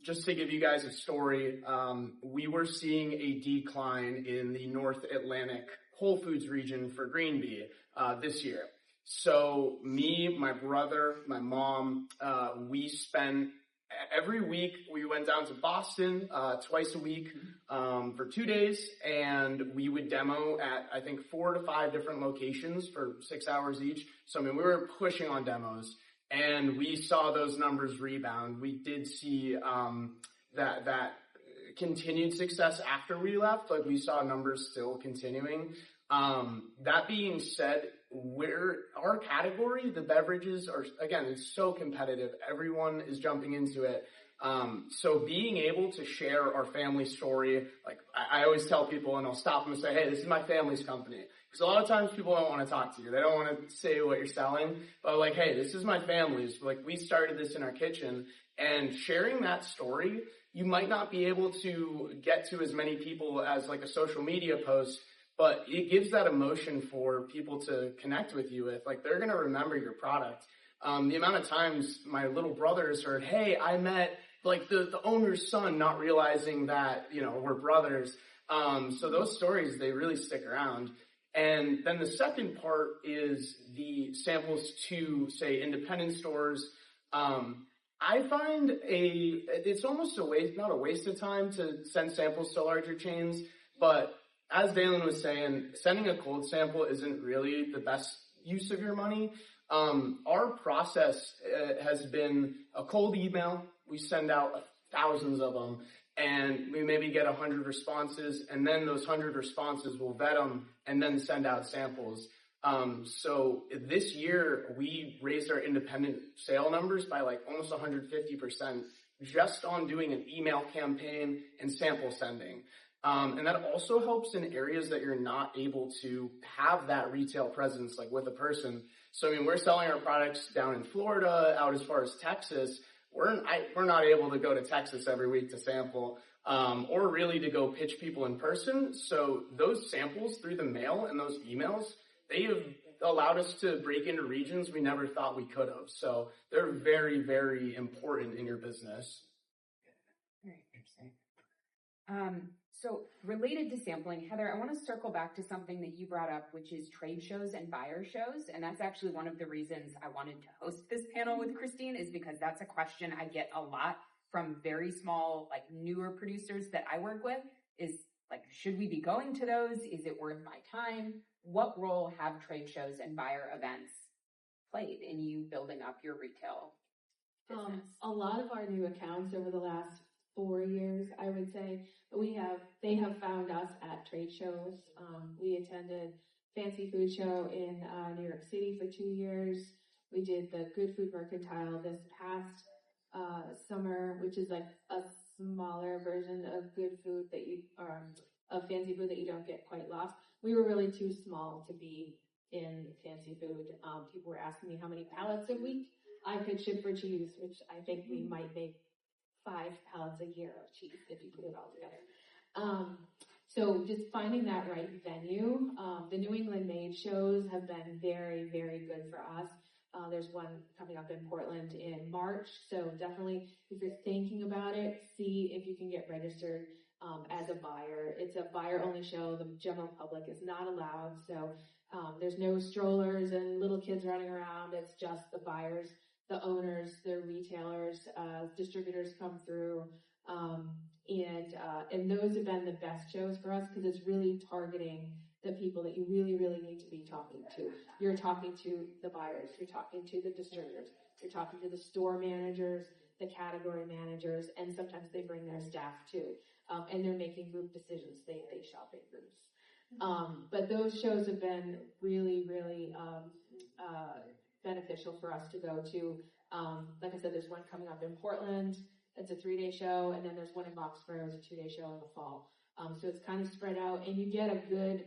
just to give you guys a story, we were seeing a decline in the North Atlantic Whole Foods region for green bee this year. So me, my brother, my mom, we spent every week, we went down to Boston twice a week for 2 days, and we would demo at, I think, 4 to 5 different locations for 6 hours each. So, we were pushing on demos, and we saw those numbers rebound. We did see that continued success after we left. Like, we saw numbers still continuing. That being said, our category, the beverages are, again, it's so competitive. Everyone is jumping into it. So being able to share our family story, like I always tell people, and I'll stop them and say, hey, this is my family's company. Because a lot of times people don't want to talk to you. They don't want to say what you're selling. But like, hey, this is my family's. Like, we started this in our kitchen. And sharing that story, you might not be able to get to as many people as like a social media post, but it gives that emotion for people to connect with you with. Like, they're going to remember your product. The amount of times my little brother has heard, hey, I met like the owner's son, not realizing that, we're brothers. So those stories, they really stick around. And then the second part is the samples to, say, independent stores. I find it's almost not a waste of time to send samples to larger chains, but as Dalen was saying, sending a cold sample isn't really the best use of your money. Our process has been a cold email. We send out thousands of them, and we maybe get 100 responses, and then those 100 responses will vet them and then send out samples. So this year, we raised our independent sale numbers by like almost 150% just on doing an email campaign and sample sending. And that also helps in areas that you're not able to have that retail presence, like with a person. So, we're selling our products down in Florida, out as far as Texas. we're not able to go to Texas every week to sample, or really to go pitch people in person. So those samples through the mail and those emails, they have allowed us to break into regions we never thought we could have. So they're very, very important in your business. Very interesting. So related to sampling, Heather, I want to circle back to something that you brought up, which is trade shows and buyer shows. And that's actually one of the reasons I wanted to host this panel with Christine, is because that's a question I get a lot from very small, like newer producers that I work with, is like, should we be going to those? Is it worth my time? What role have trade shows and buyer events played in you building up your retail business? A lot of our new accounts over the last 4 years, I would say, they have found us at trade shows. We attended Fancy Food Show in New York City for 2 years. We did the Good Food Mercantile this past summer, which is like a smaller version of good food that of fancy food that you don't get quite lost. We were really too small to be in fancy food. People were asking me how many pallets a week I could ship for cheese, which I think we might make 5 pallets a year of cheese if you put it all together. So just finding that right venue. The New England Made shows have been very, very good for us. There's one coming up in Portland in March. So definitely, if you're thinking about it, see if you can get registered as a buyer. It's a buyer-only show. The general public is not allowed. So there's no strollers and little kids running around. It's just the buyers, the owners, the retailers, distributors come through. And those have been the best shows for us because it's really targeting the people that you really, really need to be talking to. You're talking to the buyers, you're talking to the distributors, you're talking to the store managers, the category managers, and sometimes they bring their staff too. And they're making group decisions. They shop in groups. But those shows have been really, really beneficial for us to go to. Like I said, there's one coming up in Portland. It's a 3-day show, and then there's one in Boxborough. It's a 2-day show in the fall. So it's kind of spread out, and you get a good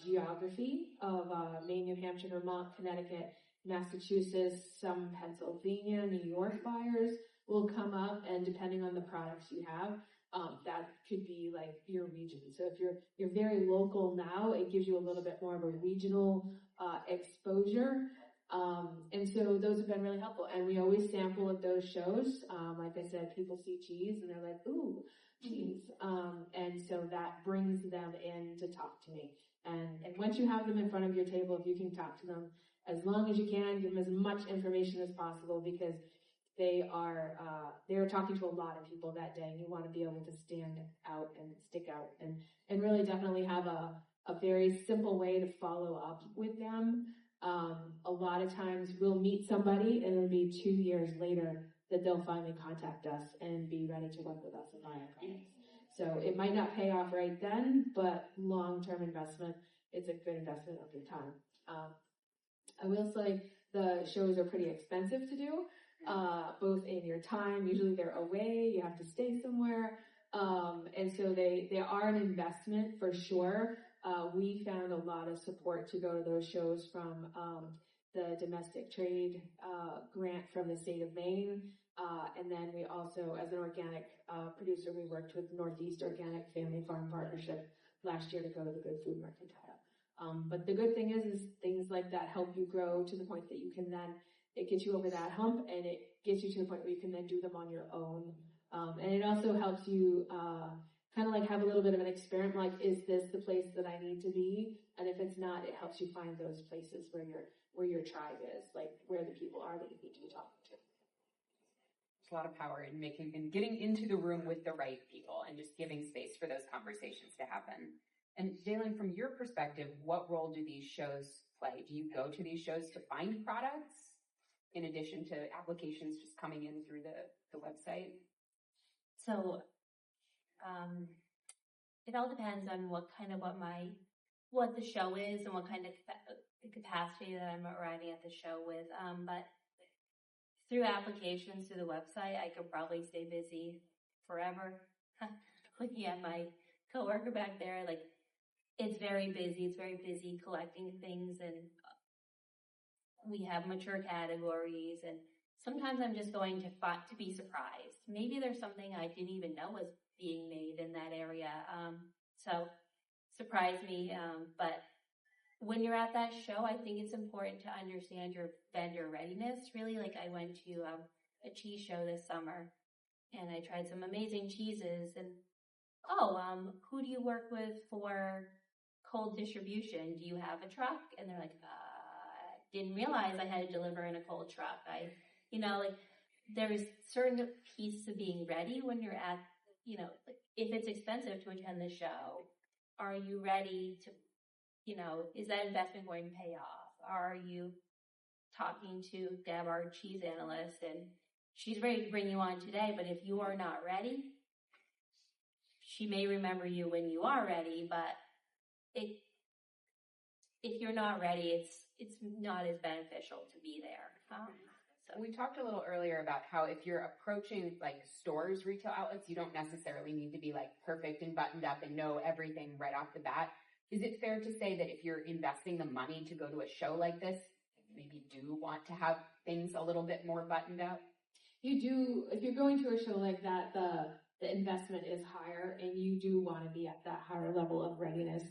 geography of Maine, New Hampshire, Vermont, Connecticut, Massachusetts, some Pennsylvania, New York buyers will come up, and depending on the products you have, that could be like your region. So if you're very local now, it gives you a little bit more of a regional exposure. And so those have been really helpful. And we always sample at those shows. Like I said, people see cheese and they're like, ooh, cheese. And so that brings them in to talk to me. And once you have them in front of your table, if you can talk to them as long as you can, give them as much information as possible, because they're talking to a lot of people that day, and you want to be able to stand out and stick out and really definitely have a very simple way to follow up with them. A lot of times we'll meet somebody and it'll be 2 years later that they'll finally contact us and be ready to work with us and buy our products. So it might not pay off right then, but long-term investment, it's a good investment of your time. I will say the shows are pretty expensive to do, both in your time. Usually they're away, you have to stay somewhere. And so they are an investment for sure. We found a lot of support to go to those shows from the domestic trade grant from the state of Maine. And then we also, as an organic producer, we worked with Northeast Organic Family Farm Partnership last year to go to the Good Food Mercantile. But the good thing is things like that help you grow to the point that you can then, it gets you over that hump, and it gets you to the point where you can then do them on your own. And it also helps you kind of like have a little bit of an experiment, like, is this the place that I need to be? And if it's not, it helps you find those places where your tribe is, like where the people are that you need to be talking to. There's a lot of power in getting into the room with the right people and just giving space for those conversations to happen. And Jalen, from your perspective, what role do these shows play? Do you go to these shows to find products in addition to applications just coming in through the website? So, it all depends on what the show is and what kind of capacity that I'm arriving at the show with. But through applications through the website, I could probably stay busy forever. Looking at my coworker back there, like, it's very busy. It's very busy collecting things, and we have mature categories, and sometimes I'm just going to be surprised. Maybe there's something I didn't even know was being made in that area. So surprise me. But when you're at that show, I think it's important to understand your vendor readiness. Really, like I went to a cheese show this summer and I tried some amazing cheeses and, who do you work with for cold distribution? Do you have a truck? And they're like, didn't realize I had to deliver in a cold truck. There's certain pieces of being ready when you're at, like if it's expensive to attend the show, are you ready to, is that investment going to pay off? Are you talking to Deb, our cheese analyst, and she's ready to bring you on today, but if you are not ready, she may remember you when you are ready, but if you're not ready, it's not as beneficial to be there. So we talked a little earlier about how if you're approaching like stores, retail outlets, you don't necessarily need to be like perfect and buttoned up and know everything right off the bat. Is it fair to say that if you're investing the money to go to a show like this, maybe do want to have things a little bit more buttoned up? You do. If you're going to a show like that, the investment is higher, and you do want to be at that higher level of readiness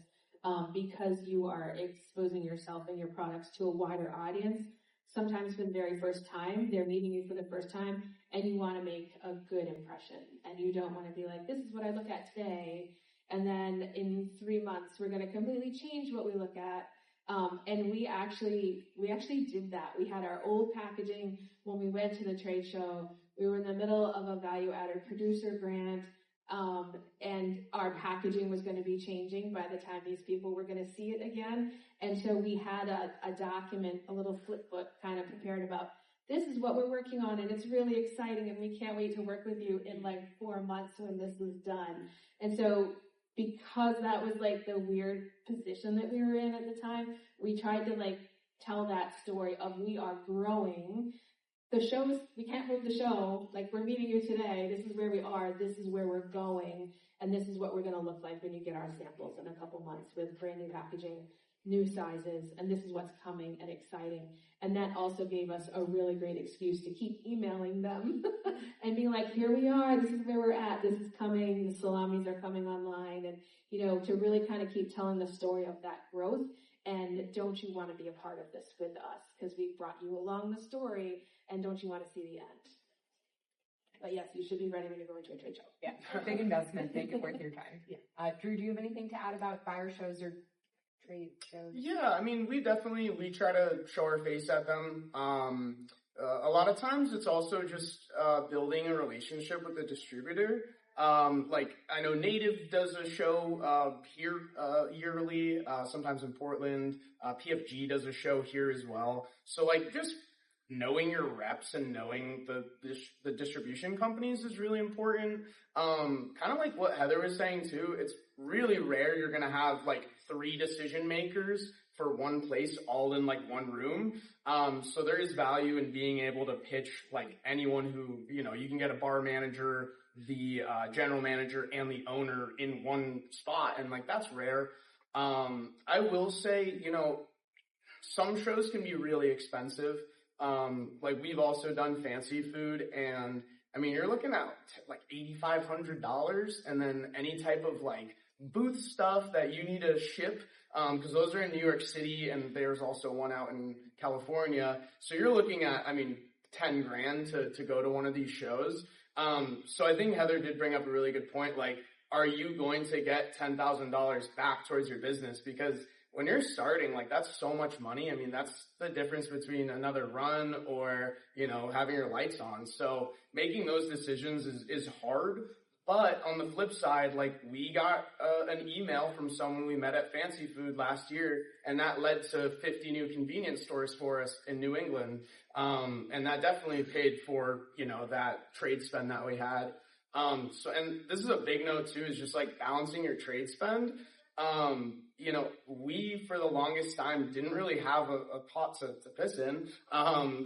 because you are exposing yourself and your products to a wider audience. Sometimes for the very first time, they're meeting you for the first time, and you want to make a good impression. And you don't want to be like, this is what I look at today, and then in 3 months, we're going to completely change what we look at. And we actually did that. We had our old packaging when we went to the trade show. We were in the middle of a value-added producer grant, and our packaging was going to be changing by the time these people were going to see it again. And so we had a document, a little flip book kind of prepared about, this is what we're working on, and it's really exciting, and we can't wait to work with you in like 4 months when this is done. And so because that was like the weird position that we were in at the time, we tried to like tell that story of we are growing. The shows, we can't hold the show, like we're meeting you today, this is where we are, this is where we're going, and this is what we're going to look like when you get our samples in a couple months with brand new packaging, new sizes, and this is what's coming and exciting. And that also gave us a really great excuse to keep emailing them and being like, here we are, this is where we're at, this is coming, the salamis are coming online, and, to really kind of keep telling the story of that growth. And don't you want to be a part of this with us? Because we brought you along the story, and don't you want to see the end? But yes, you should be ready when you're going to a trade show. Yeah, big investment, make it worth your time. Yeah. Drew, do you have anything to add about buyer shows or trade shows? Yeah, I mean, we try to show our face at them. A lot of times it's also just building a relationship with the distributor. Like I know Native does a show here yearly, sometimes in Portland. PFG does a show here as well. So like just knowing your reps and knowing the distribution companies is really important. Kind of like what Heather was saying too, it's really rare you're gonna have like 3 decision makers for one place all in like one room. So there is value in being able to pitch like anyone who, you can get a bar manager, the general manager, and the owner in one spot, and like that's rare. I will say, some shows can be really expensive. Like we've also done fancy food, and I mean you're looking at like $8,500, and then any type of like booth stuff that you need to ship, because those are in New York City, and there's also one out in California. So you're looking at, I mean, $10,000 to go to one of these shows. So I think Heather did bring up a really good point. Like, are you going to get $10,000 back towards your business? Because when you're starting, like, that's so much money. I mean, that's the difference between another run or, having your lights on. So making those decisions is hard. But on the flip side, like, we got an email from someone we met at Fancy Food last year, and that led to 50 new convenience stores for us in New England. And that definitely paid for, that trade spend that we had. And this is a big note too, is just like balancing your trade spend. You know, we for the longest time didn't really have a pot to piss in.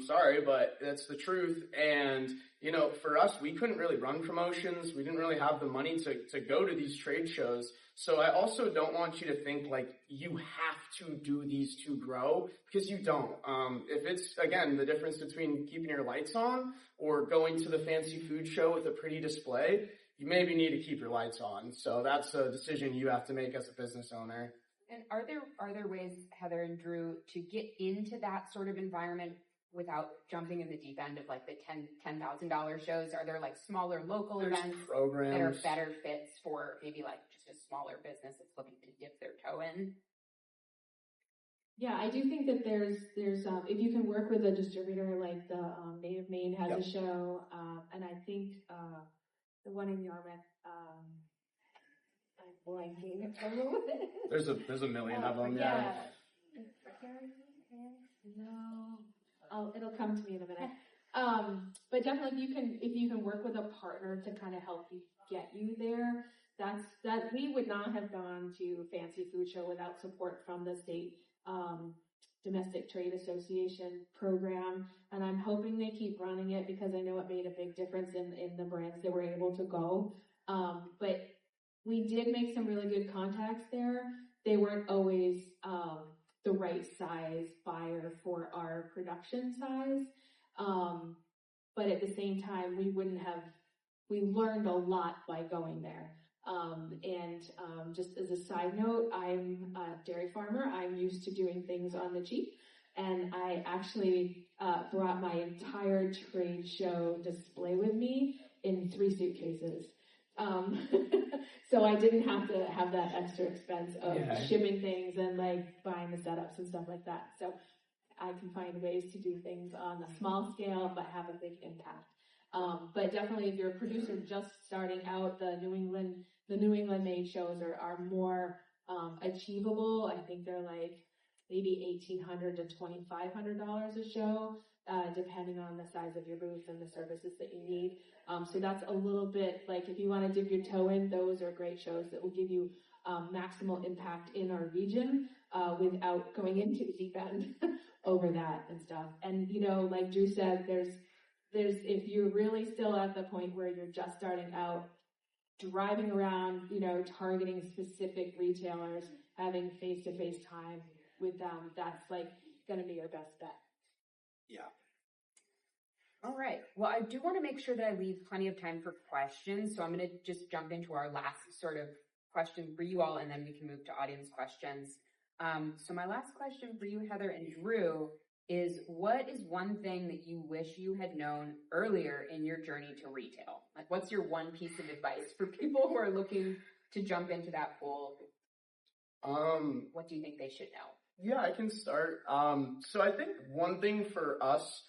Sorry, but that's the truth. And, you know, for us, we couldn't really run promotions. We didn't really have the money to go to these trade shows. So I also don't want you to think like you have to do these to grow, because you don't. If it's, again, the difference between keeping your lights on or going to the fancy food show with a pretty display, you maybe need to keep your lights on. So that's a decision you have to make as a business owner. And are there ways, Heather and Drew, to get into that sort of environment without jumping in the deep end of like the $10,000 shows? Are there like smaller local events programs that are better fits for maybe like just a smaller business that's looking to dip their toe in? Yeah, I do think that there's if you can work with a distributor like the Native Maine has a show, and I think the one in Yarmouth, I'm blanking. There's a million of them. Yeah. No, it'll come to me in a minute. But definitely, if you can work with a partner to kind of help you get you there, that we would not have gone to Fancy Food Show without support from the state Domestic Trade Association program, and I'm hoping they keep running it because I know it made a big difference in the brands that were able to go. But we did make some really good contacts there. They weren't always the right size buyer for our production size. But at the same time, we learned a lot by going there. Just as a side note, I'm a dairy farmer. I'm used to doing things on the cheap. And I actually brought my entire trade show display with me in 3 suitcases. So I didn't have to have that extra expense of shipping things and like buying the setups and stuff like that. So I can find ways to do things on a small scale but have a big impact. But definitely if you're a producer just starting out, the New England made shows are more achievable. I think they're like maybe $1,800 to $2,500 a show, depending on the size of your booth and the services that you need. So that's a little bit like if you want to dip your toe in, those are great shows that will give you maximal impact in our region without going into the deep end over that and stuff. And, you know, like Drew said, there's if you're really still at the point where you're just starting out, driving around, you know, targeting specific retailers, having face-to-face time with them, that's like going to be your best bet. Yeah. All right. Well, I do want to make sure that I leave plenty of time for questions. So I'm going to just jump into our last sort of question for you all, and then we can move to audience questions. So my last question for you, Heather and Drew, is what is one thing that you wish you had known earlier in your journey to retail? Like, what's your one piece of advice for people who are looking to jump into that pool? What do you think they should know? Yeah, I can start. So I think one thing for us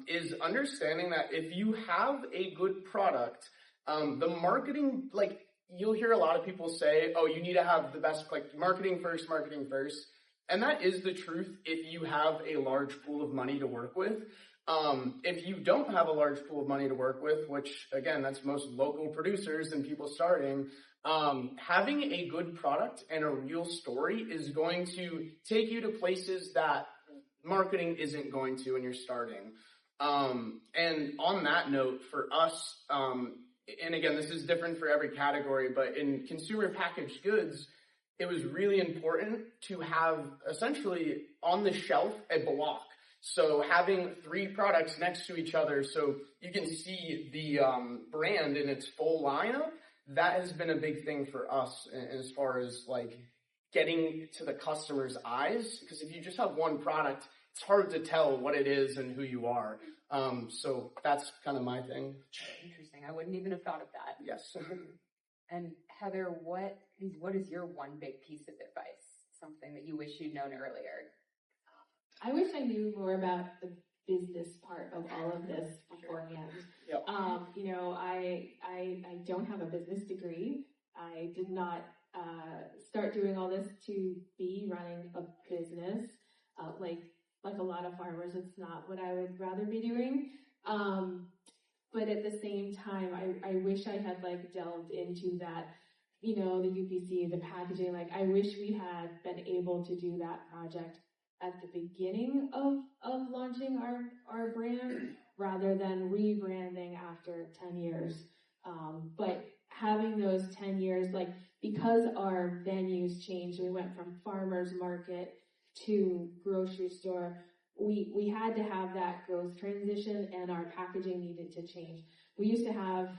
is understanding that if you have a good product, the marketing, like you'll hear a lot of people say, oh, you need to have the best, like marketing first. And that is the truth if you have a large pool of money to work with. If you don't have a large pool of money to work with, which again, that's most local producers and people starting, having a good product and a real story is going to take you to places that marketing isn't going to when you're starting. And on that note, for us, and again, this is different for every category, but in consumer packaged goods, it was really important to have essentially on the shelf a block. So having 3 products next to each other so you can see the brand in its full lineup, that has been a big thing for us as far as like getting to the customer's eyes. Because if you just have one product, it's hard to tell what it is and who you are. So that's kind of my thing. Interesting. I wouldn't even have thought of that. Yes. And Heather, what is your one big piece of advice? Something that you wish you'd known earlier? I wish I knew more about the business part of all of this beforehand. Yep. You know, I don't have a business degree. I did not start doing all this to be running a business. Like a lot of farmers, it's not what I would rather be doing. But at the same time, I wish I had like delved into that the UPC, the packaging, like I wish we had been able to do that project at the beginning of launching our brand rather than rebranding after 10 years. But having those 10 years, like because our venues changed, we went from farmer's market to grocery store, we had to have that growth transition and our packaging needed to change. We used to have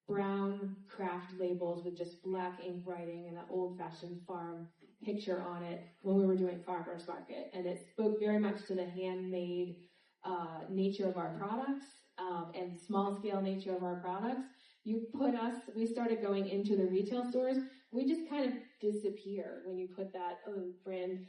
brown craft labels with just black ink writing and an old-fashioned farm picture on it when we were doing farmer's market. And it spoke very much to the handmade nature of our products and small-scale nature of our products. We started going into the retail stores, we just kind of disappear when you put that brand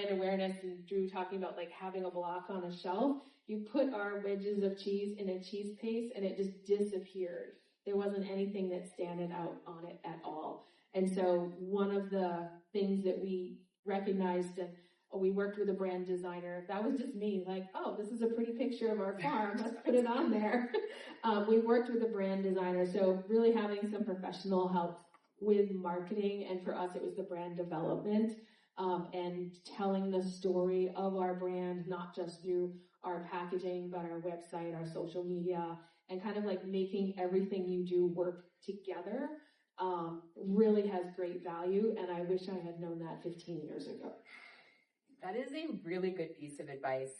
awareness, and Drew talking about like having a block on a shelf. You put our wedges of cheese in a cheese paste and it just disappeared. There wasn't anything that standed out on it at all. And so one of the things that we recognized, and we worked with a brand designer, that was just me, like, oh, this is a pretty picture of our farm, let's put it on there. We worked with a brand designer, so really having some professional help with marketing, and for us it was the brand development, and telling the story of our brand, not just through our packaging, but our website, our social media, and kind of like making everything you do work together, really has great value, and I wish I had known that 15 years ago. That is a really good piece of advice.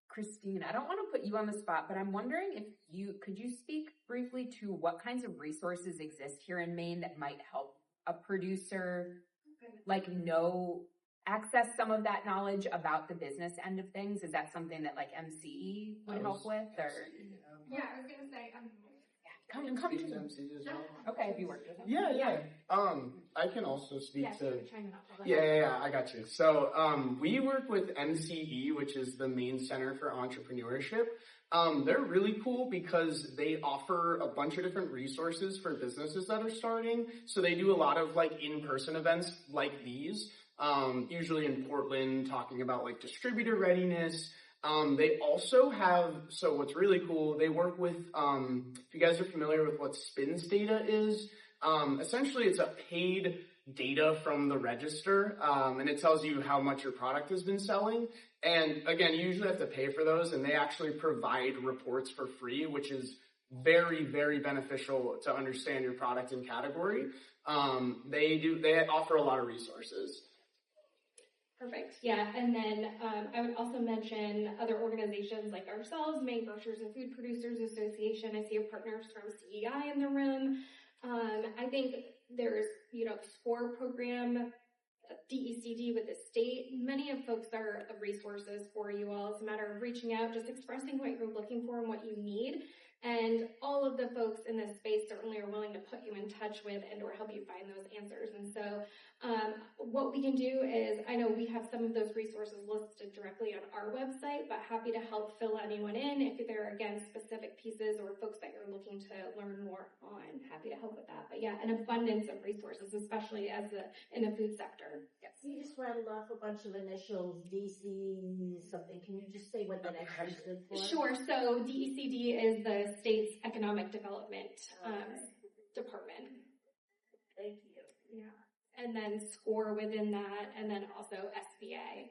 Christine, I don't want to put you on the spot, but I'm wondering if could you speak briefly to what kinds of resources exist here in Maine that might help a producer access some of that knowledge about the business end of things? Is that something that like MCE would help with, or? Yeah, I was gonna say, Come to MCE as well. Okay, have you worked with them? Yeah. I can also speak to. Yeah, I got you. So, we work with MCE, which is the Maine Center for Entrepreneurship. They're really cool because they offer a bunch of different resources for businesses that are starting. So they do a lot of like in-person events like these, usually in Portland, talking about like distributor readiness. They also have, so what's really cool, they work with, if you guys are familiar with what SPINS data is, essentially it's a paid data from the register, and it tells you how much your product has been selling. And again, you usually have to pay for those, and they actually provide reports for free, which is very, very beneficial to understand your product and category. They offer a lot of resources. Perfect. Yeah, and then I would also mention other organizations like ourselves, Maine Grocers and Food Producers Association. I see our partners from CEI in the room. I think there's, SCORE program, DECD with the state. Many of folks are resources for you all. It's a matter of reaching out, just expressing what you're looking for and what you need. And all of the folks in this space certainly are willing to put you in touch with and or help you find those answers. And so what we can do is, I know we have some of those resources listed directly on our website, but happy to help fill anyone in if there are, again, specific pieces or folks that you're looking to learn more on. Happy to help with that. But yeah, an abundance of resources, especially in the food sector. Yes. You just rattled off a bunch of initials, DC something. Can you just say what that actually stood for? Sure. So DECD is the state's economic development department. Thank you. Yeah. And then SCORE within that, and then also SBA,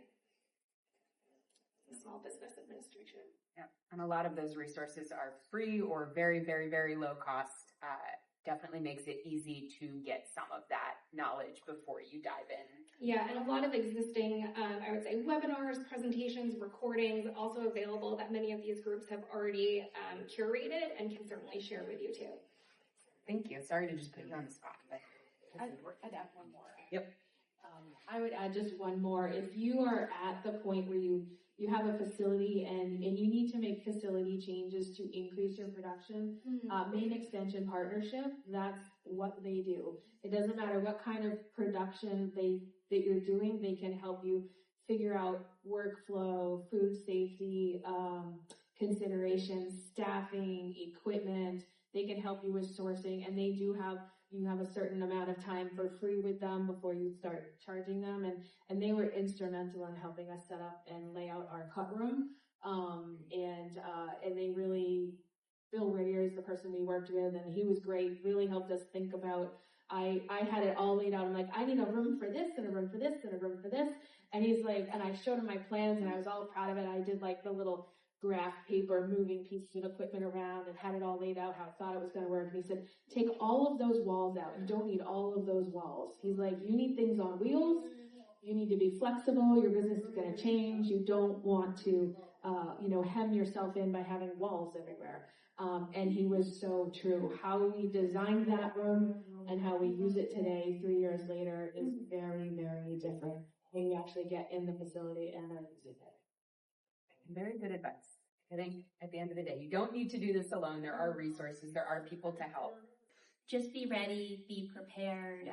the Small Business Administration. Yeah, and a lot of those resources are free or very, very, very low cost. Definitely makes it easy to get some of that knowledge before you dive in. Yeah, and a lot of existing, I would say, webinars, presentations, recordings also available that many of these groups have already curated and can certainly share with you too. Thank you. Sorry to just put you on the spot, but I'd add one more. Yep. I would add just one more. If you are at the point where you have a facility and you need to make facility changes to increase your production, Maine Extension Partnership, that's what they do. It doesn't matter what kind of production that you're doing, they can help you figure out workflow, food safety, considerations, staffing, equipment. They can help you with sourcing, and they do you have a certain amount of time for free with them before you start charging them. And they were instrumental in helping us set up and lay out our cut room. And they really, Bill Riddier is the person we worked with, and he was great, really helped us think about I had it all laid out. I'm like, I need a room for this and a room for this and a room for this. And he's like, and I showed him my plans and I was all proud of it. I did like the little graph paper, moving pieces of equipment around and had it all laid out how I thought it was going to work. And he said, take all of those walls out. You don't need all of those walls. He's like, you need things on wheels. You need to be flexible. Your business is going to change. You don't want to, hem yourself in by having walls everywhere. And he was so true. How we designed that room and how we use it today, 3 years later, is very, very different. When you actually get in the facility and are using it. Very good advice. I think at the end of the day, you don't need to do this alone. There are resources. There are people to help. Just be ready, be prepared,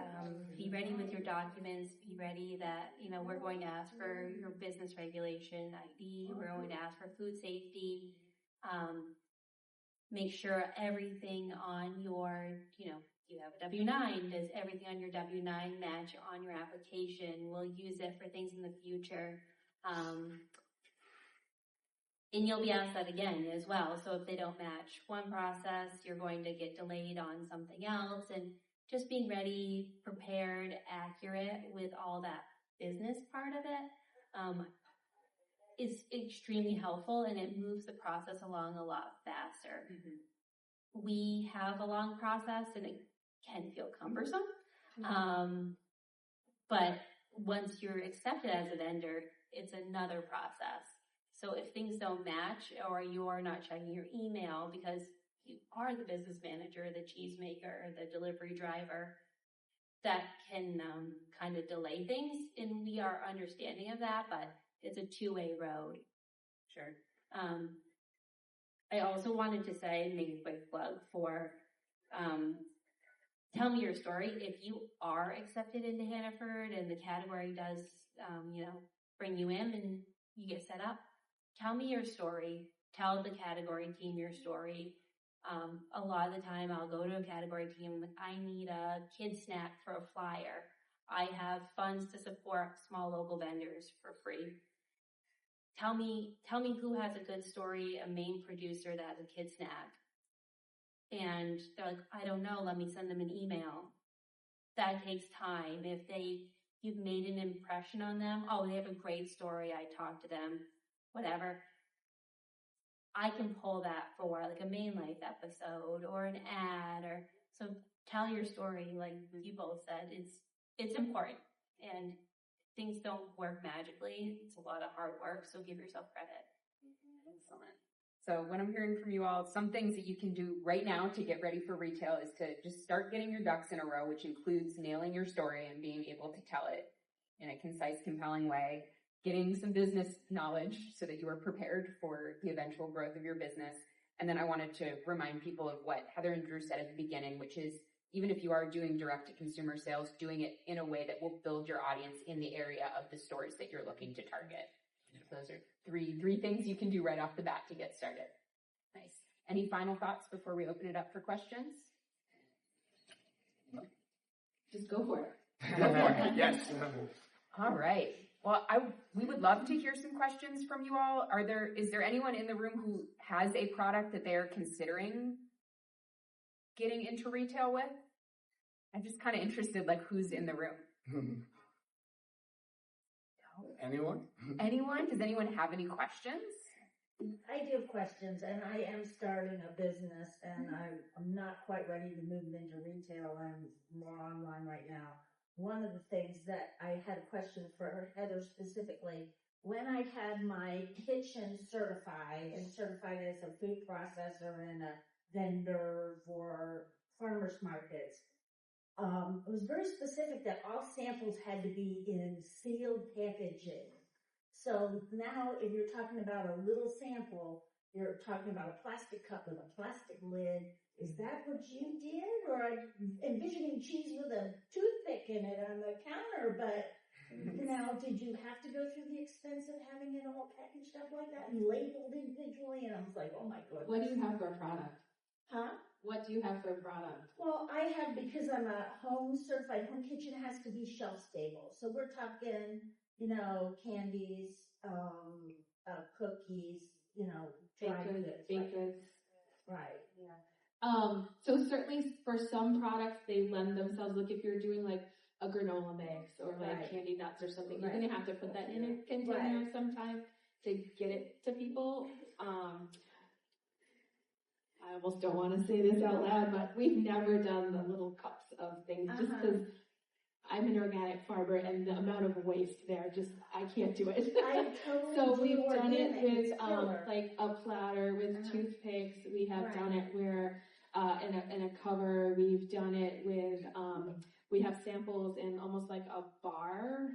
be ready with your documents, be ready that, we're going to ask for your business regulation ID, we're going to ask for food safety, make sure everything on your, you have a W-9, does everything on your W-9 match on your application? We'll use it for things in the future. And you'll be asked that again as well. So if they don't match one process, you're going to get delayed on something else. And just being ready, prepared, accurate with all that business part of it is extremely helpful, and it moves the process along a lot faster. Mm-hmm. We have a long process, and it can feel cumbersome. Mm-hmm. But once you're accepted as a vendor, it's another process. So if things don't match or you are not checking your email because you are the business manager, the cheesemaker, the delivery driver, that can kind of delay things. And we are understanding of that, but it's a two-way road. Sure. I also wanted to say, make a quick plug for Tell Me Your Story. If you are accepted into Hannaford and the category does, bring you in and you get set up, tell me your story. Tell the category team your story. A lot of the time I'll go to a category team, I need a kid snack for a flyer. I have funds to support small local vendors for free. Tell me who has a good story, a Maine producer that has a kid snack. And they're like, I don't know, let me send them an email. That takes time. If you've made an impression on them, they have a great story, I talked to them, whatever. I can pull that for like a Maine Life episode or an ad, so tell your story, like you both said. It's important, and things don't work magically. It's a lot of hard work, so give yourself credit. Excellent. So what I'm hearing from you all, some things that you can do right now to get ready for retail is to just start getting your ducks in a row, which includes nailing your story and being able to tell it in a concise, compelling way. Getting some business knowledge so that you are prepared for the eventual growth of your business. And then I wanted to remind people of what Heather and Drew said at the beginning, which is even if you are doing direct-to-consumer sales, doing it in a way that will build your audience in the area of the stores that you're looking to target. So those are three things you can do right off the bat to get started. Nice. Any final thoughts before we open it up for questions? Just go for it. Yes. All right. Well, we would love to hear some questions from you all. Is there anyone in the room who has a product that they are considering getting into retail with? I'm just kind of interested, like, who's in the room? Anyone? Anyone? Does anyone have any questions? I do have questions, and I am starting a business, and I'm not quite ready to move into retail. I'm more online right now. One of the things that I had a question for Heather specifically, when I had my kitchen certified as a food processor and a vendor for farmers markets, it was very specific that all samples had to be in sealed packaging. So now if you're talking about a little sample, you're talking about a plastic cup with a plastic lid. Is that what you did? Or I'm envisioning cheese with a toothpick in it on the counter, but did you have to go through the expense of having it all packaged up like that and labeled individually? And I was like, oh my goodness. What do you have for a product? Huh? What do you have for a product? Well, I have, because I'm a certified home kitchen, it has to be shelf stable. So we're talking, candies, cookies, dry goods. Baked goods. Right. Yeah. So certainly for some products, they lend themselves. Like if you're doing like a granola mix or like candy nuts or something, you're going to have to put that in a container sometime to get it to people. I almost don't want to say this out loud, but we've never done the little cups of things just because I'm an organic farmer and the amount of waste there, I can't do it. So we've done it with like a platter with toothpicks. We have done it where in a cover. We've done it with we have samples in almost like a bar.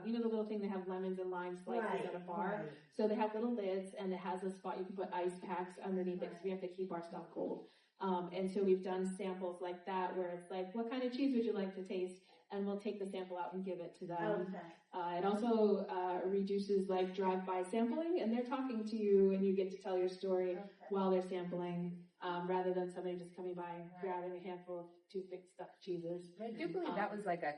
You know the little thing that have lemons and lime slices at a bar. So they have little lids and it has a spot you can put ice packs underneath it because we have to keep our stuff cold. And so we've done samples like that where it's like, what kind of cheese would you like to taste? And we'll take the sample out and give it to them. It also reduces like drive-by sampling, and they're talking to you, and you get to tell your story while they're sampling, rather than somebody just coming by and grabbing a handful of toothpick stuffed cheeses. I do believe that was like a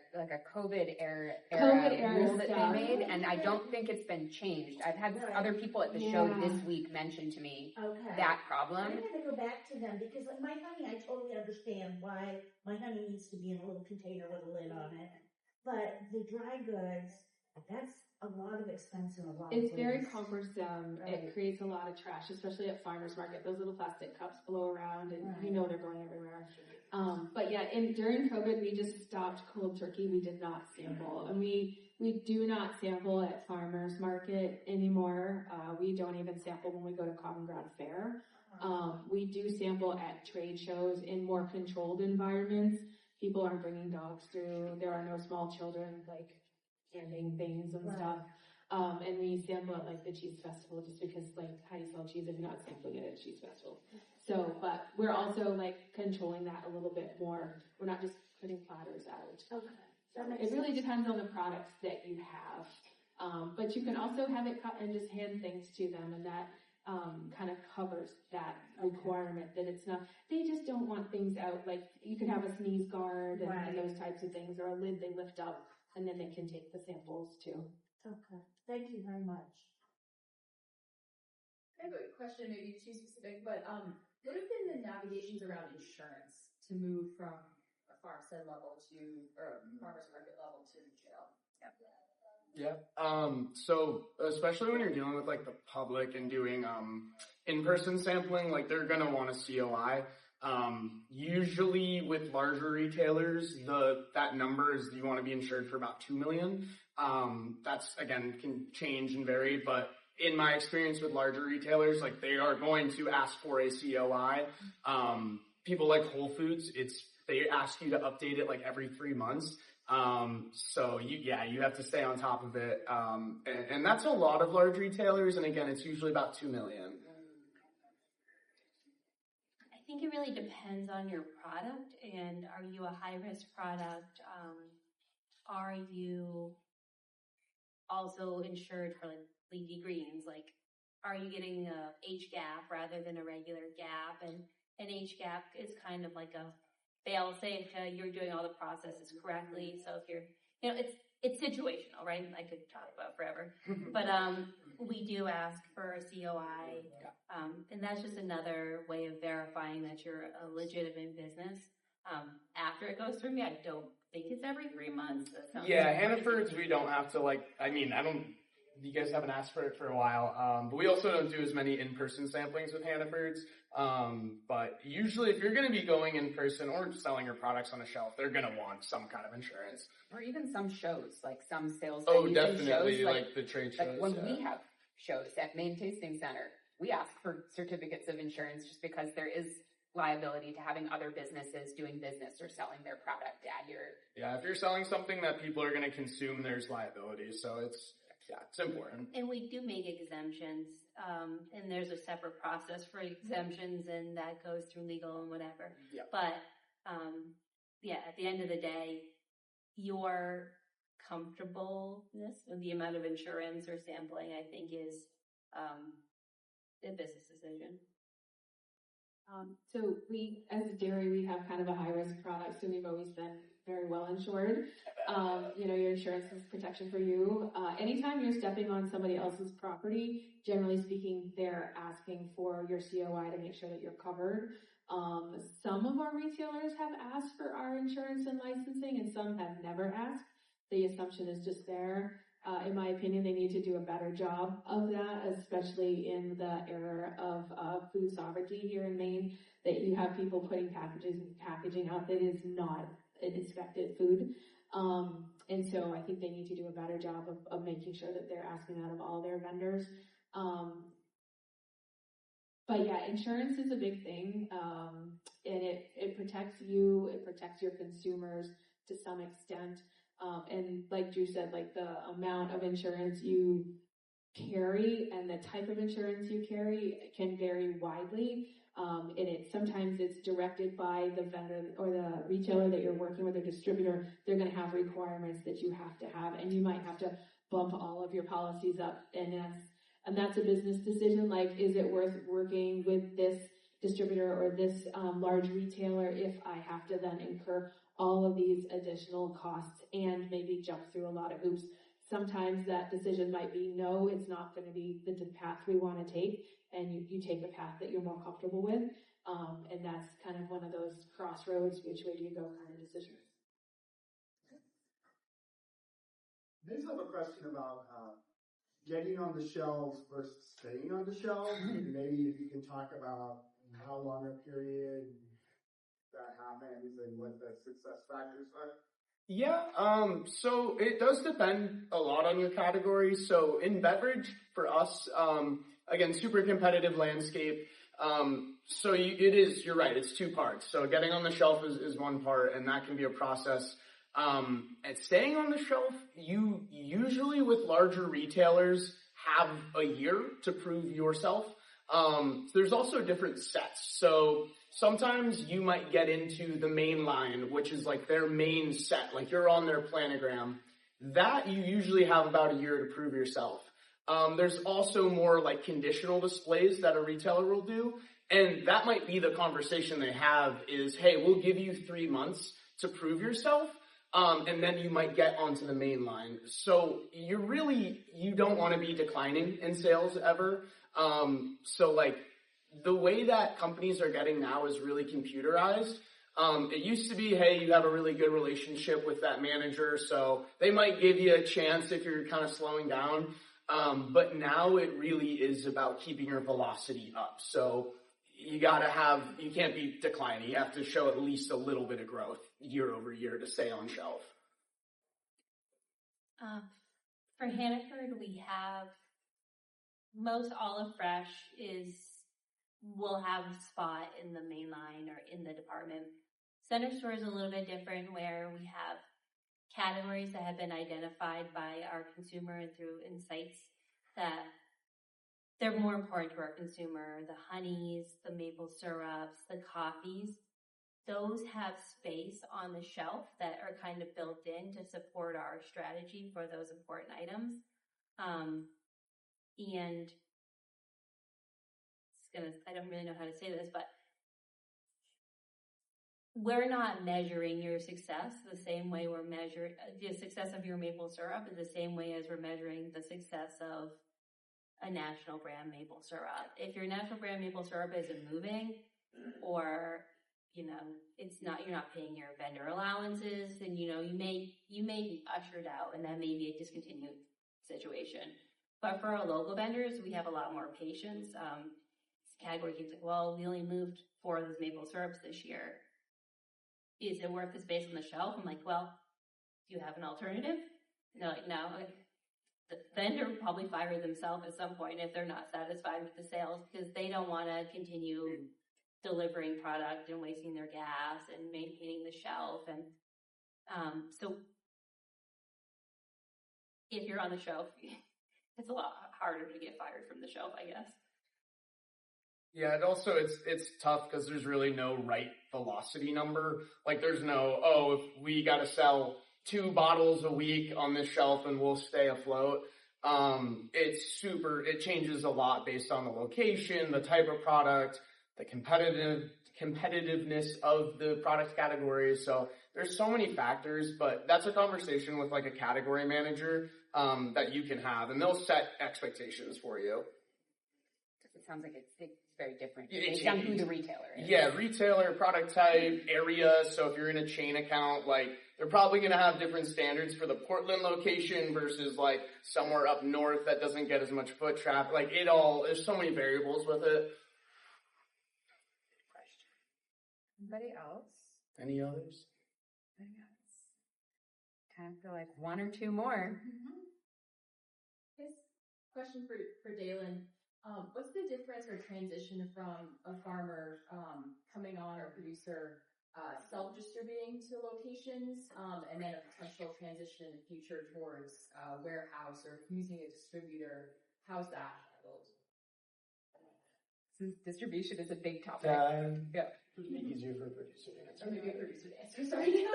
COVID era rule that they made, and I don't think it's been changed. I've had other people at the show this week mention to me that problem. I'm going to go back to them because like my honey, I totally understand why my honey needs to be in a little container with a lid on it. But the dry goods, that's a lot of expense and a lot of It's very waste. cumbersome. It creates a lot of trash, especially at farmers market. Those little plastic cups blow around and you know they're going everywhere. But yeah, during COVID, we just stopped cold turkey. We did not sample. And we do not sample at farmers market anymore. We don't even sample when we go to Common Ground Fair. We do sample at trade shows in more controlled environments. People aren't bringing dogs through. There are no small children, like, handing things and stuff. And we sample at, like, the cheese festival just because, like, how do you sell cheese if you're not sampling it at a cheese festival? So, but we're also, like, controlling that a little bit more. We're not just putting platters out. It really depends on the products that you have. But you can also have it cut and just hand things to them, and that kind of covers that requirement that it's not, they just don't want things out, like you could have a sneeze guard and those types of things, or a lid they lift up and then they can take the samples too. Okay, thank you very much. I have a question, maybe too specific, but what have been the navigations around insurance to move from a farmstead level to, or farmers market level to retail? So especially when you're dealing with like the public and doing in-person sampling, like they're gonna want a COI. Usually with larger retailers, that number is you want to be insured for about $2 million. That's again can change and vary, but in my experience with larger retailers, like they are going to ask for a COI. People like Whole Foods, they ask you to update it like every 3 months. So you have to stay on top of it. And that's a lot of large retailers. And again, it's usually about $2 million. I think it really depends on your product, and are you a high-risk product? Are you also insured for like leafy greens? Like, are you getting a HGAP rather than a regular GAP? And an HGAP is kind of like a fail-safe. You're doing all the processes correctly. So if you're, it's situational, right? I could talk about forever, but we do ask for a COI, and that's just another way of verifying that you're a legitimate business. After it goes through me, I don't think it's every 3 months. Hannaford's we don't have to you guys haven't asked for it for a while, but we also don't do as many in-person samplings with Hannaford's. But usually if you're going to be going in person or selling your products on a shelf, they're going to want some kind of insurance. Or even some shows, like some sales. Definitely, shows, like the trade shows. Like when we have shows at Maine Tasting Center, we ask for certificates of insurance just because there is liability to having other businesses doing business or selling their product at your... Yeah, if you're selling something that people are going to consume, there's liability. So it's important. And we do make exemptions, and there's a separate process for exemptions, and that goes through legal and whatever. Yeah. But, at the end of the day, your comfortableness with the amount of insurance or sampling, I think, is a business decision. So we, as a dairy, we have kind of a high-risk product, so we've always been very well insured. Your insurance is protection for you. Anytime you're stepping on somebody else's property, generally speaking, they're asking for your COI to make sure that you're covered. Some of our retailers have asked for our insurance and licensing, and some have never asked. The assumption is just there. In my opinion, they need to do a better job of that, especially in the era of food sovereignty here in Maine, that you have people putting packaging out that is not inspected food. And so I think they need to do a better job of making sure that they're asking that of all their vendors. But yeah, insurance is a big thing, and it protects you, it protects your consumers to some extent. And like Drew said, like the amount of insurance you carry and the type of insurance you carry can vary widely. And sometimes it's directed by the vendor or the retailer that you're working with, or distributor. They're going to have requirements that you have to have, and you might have to bump all of your policies up. And that's a business decision. Like, is it worth working with this distributor or this large retailer if I have to then incur all of these additional costs and maybe jump through a lot of hoops? Sometimes that decision might be, no, it's not going to be the path we want to take, and you take a path that you're more comfortable with. And that's kind of one of those crossroads, which way do you go kind of decisions. I just have a question about getting on the shelves versus staying on the shelves. Maybe if you can talk about how long a period that happens and what the success factors are. Yeah, so it does depend a lot on your category. So in beverage, for us, again, super competitive landscape. You're right, it's two parts. So getting on the shelf is one part, and that can be a process. And staying on the shelf, you usually with larger retailers have a year to prove yourself. There's also different sets. So sometimes you might get into the main line, which is like their main set, like you're on their planogram. That you usually have about a year to prove yourself. There's also more like conditional displays that a retailer will do. And that might be the conversation they have is, hey, we'll give you 3 months to prove yourself. And then you might get onto the main line. So you don't want to be declining in sales ever. So like the way that companies are getting now is really computerized. It used to be, hey, you have a really good relationship with that manager, so they might give you a chance if you're kind of slowing down. But now it really is about keeping your velocity up. So you can't be declining. You have to show at least a little bit of growth year over year to stay on shelf. For Hannaford, we have most Olive Fresh will have a spot in the main line or in the department. Center Store is a little bit different, where we have categories that have been identified by our consumer and through insights that they're more important to our consumer. The honeys, the maple syrups, the coffees, those have space on the shelf that are kind of built in to support our strategy for those important items. And I don't really know how to say this, but we're not measuring your success the same way we're measuring the success of your maple syrup is the same way as we're measuring the success of a national brand maple syrup. If your national brand maple syrup isn't moving, or you're not paying your vendor allowances, then you may be ushered out, and that may be a discontinued situation. But for our local vendors, we have a lot more patience. This category keeps like, well, we only moved 4 of those maple syrups this year. Is it worth the space on the shelf? I'm like, well, do you have an alternative? And they're like, no. The vendor will probably fire themselves at some point if they're not satisfied with the sales, because they don't want to continue delivering product and wasting their gas and maintaining the shelf. And so if you're on the shelf, it's a lot harder to get fired from the shelf, I guess. Yeah, and also it's tough because there's really no right velocity number. Like there's no, if we got to sell 2 bottles a week on this shelf and we'll stay afloat. It changes a lot based on the location, the type of product, the competitiveness of the product categories. So there's so many factors, but that's a conversation with like a category manager that you can have, and they'll set expectations for you. It sounds like it's very different based on who the retailer is. Yeah, retailer, product type, area. So if you're in a chain account, like they're probably going to have different standards for the Portland location versus like somewhere up north that doesn't get as much foot traffic. Like there's so many variables with it. Anybody else? Any others? Time for like one or two more. Yes. Question for Dalen. What's the difference or transition from a farmer coming on or producer self-distributing to locations, and then a potential transition in the future towards warehouse or using a distributor? How's that handled? Since distribution is a big topic. Yeah. Easier for a producer to answer. Or maybe a producer to answer. Sorry.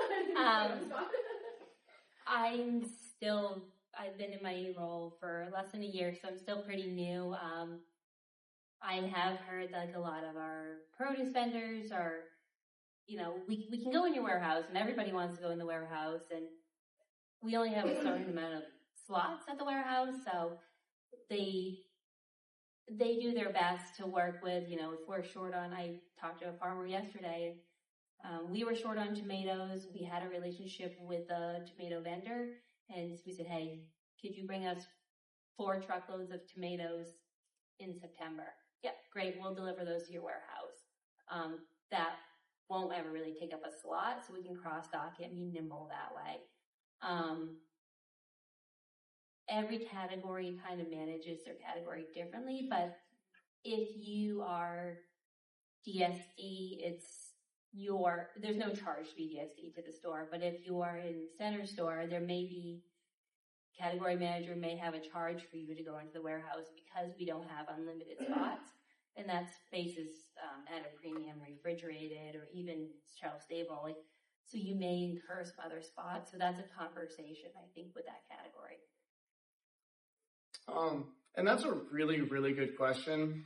I've been in my role for less than a year, so I'm still pretty new. I have heard like a lot of our produce vendors are, we can go in your warehouse, and everybody wants to go in the warehouse, and we only have a certain amount of slots at the warehouse, so they do their best to work with, if we're short on, I talked to a farmer yesterday, we were short on tomatoes, we had a relationship with a tomato vendor, and we said, hey, could you bring us 4 truckloads of tomatoes in September? Yeah, great, we'll deliver those to your warehouse. That won't ever really take up a slot, so we can cross-dock it and be nimble that way. Every category kind of manages their category differently, but if you are DSD, there's no charge to be DSD to the store, but if you are in center store, there may be, category manager may have a charge for you to go into the warehouse because we don't have unlimited spots, and that space is at a premium, refrigerated, or even shelf stable, so you may incur some other spots, so that's a conversation, I think, with that category. And that's a really, really good question,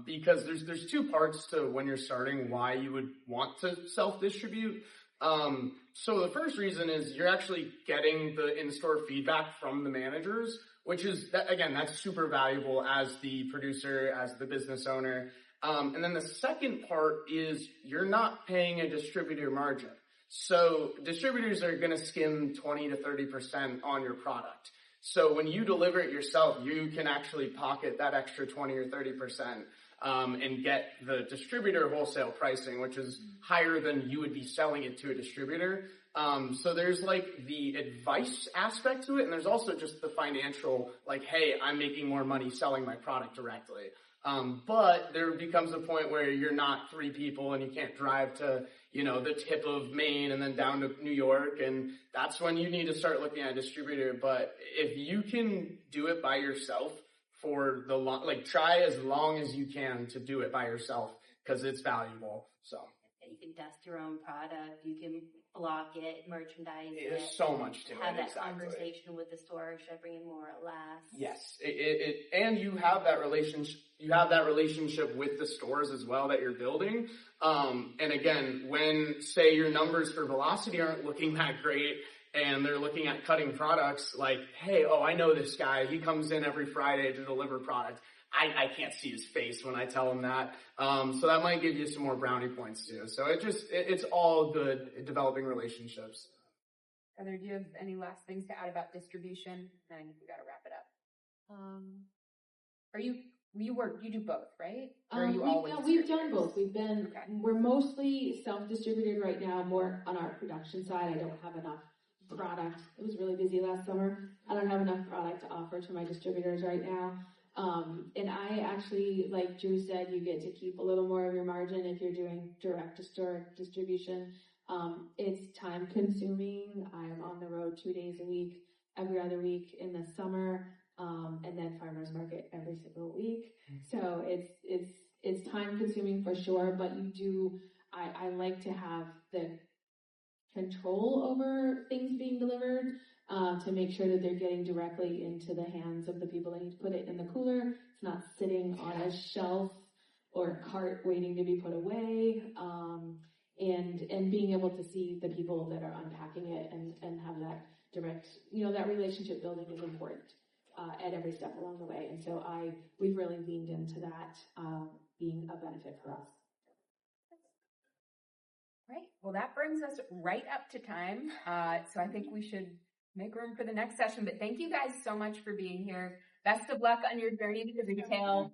because there's 2 parts to when you're starting why you would want to self-distribute. So the first reason is you're actually getting the in-store feedback from the managers, which is, that's super valuable as the producer, as the business owner. And then the second part is you're not paying a distributor margin. So distributors are going to skim 20 to 30% on your product. So when you deliver it yourself, you can actually pocket that extra 20 or 30%. And get the distributor wholesale pricing, which is higher than you would be selling it to a distributor. So there's like the advice aspect to it, and there's also just the financial, like, hey, I'm making more money selling my product directly. But there becomes a point where you're not 3 people and you can't drive to, the tip of Maine and then down to New York, and that's when you need to start looking at a distributor. But if you can do it by yourself, for try as long as you can to do it by yourself, because it's valuable. So you can test your own product, you can block it, merchandise it. There's so much to have it. That conversation with the store. Should I bring in more or less? Yes, and you have that relationship. You have that relationship with the stores as well that you're building. And again, when say your numbers for velocity aren't looking that great, and they're looking at cutting products, like, hey, I know this guy. He comes in every Friday to deliver product. I can't see his face when I tell him that. So that might give you some more brownie points too. So it's all good developing relationships. Heather, do you have any last things to add about distribution? Then I think we got to wrap it up. You do both, right? Or are you we've done both. We're mostly self-distributed right now, more on our production side. I don't have enough product. It was really busy last summer. I don't have enough product to offer to my distributors right now. And I actually, like Drew said, you get to keep a little more of your margin if you're doing direct-to-store distribution. It's time-consuming. I'm on the road 2 days a week, every other week in the summer, and then farmers market every single week. So it's time-consuming for sure, but I like to have the control over things being delivered, to make sure that they're getting directly into the hands of the people that need to put it in the cooler. It's not sitting on a shelf or cart waiting to be put away, and being able to see the people that are unpacking it and have that direct, that relationship building is important at every step along the way. And so we've really leaned into that being a benefit for us. Right. Well, that brings us right up to time. So I think we should make room for the next session. But thank you guys so much for being here. Best of luck on your journey to retail.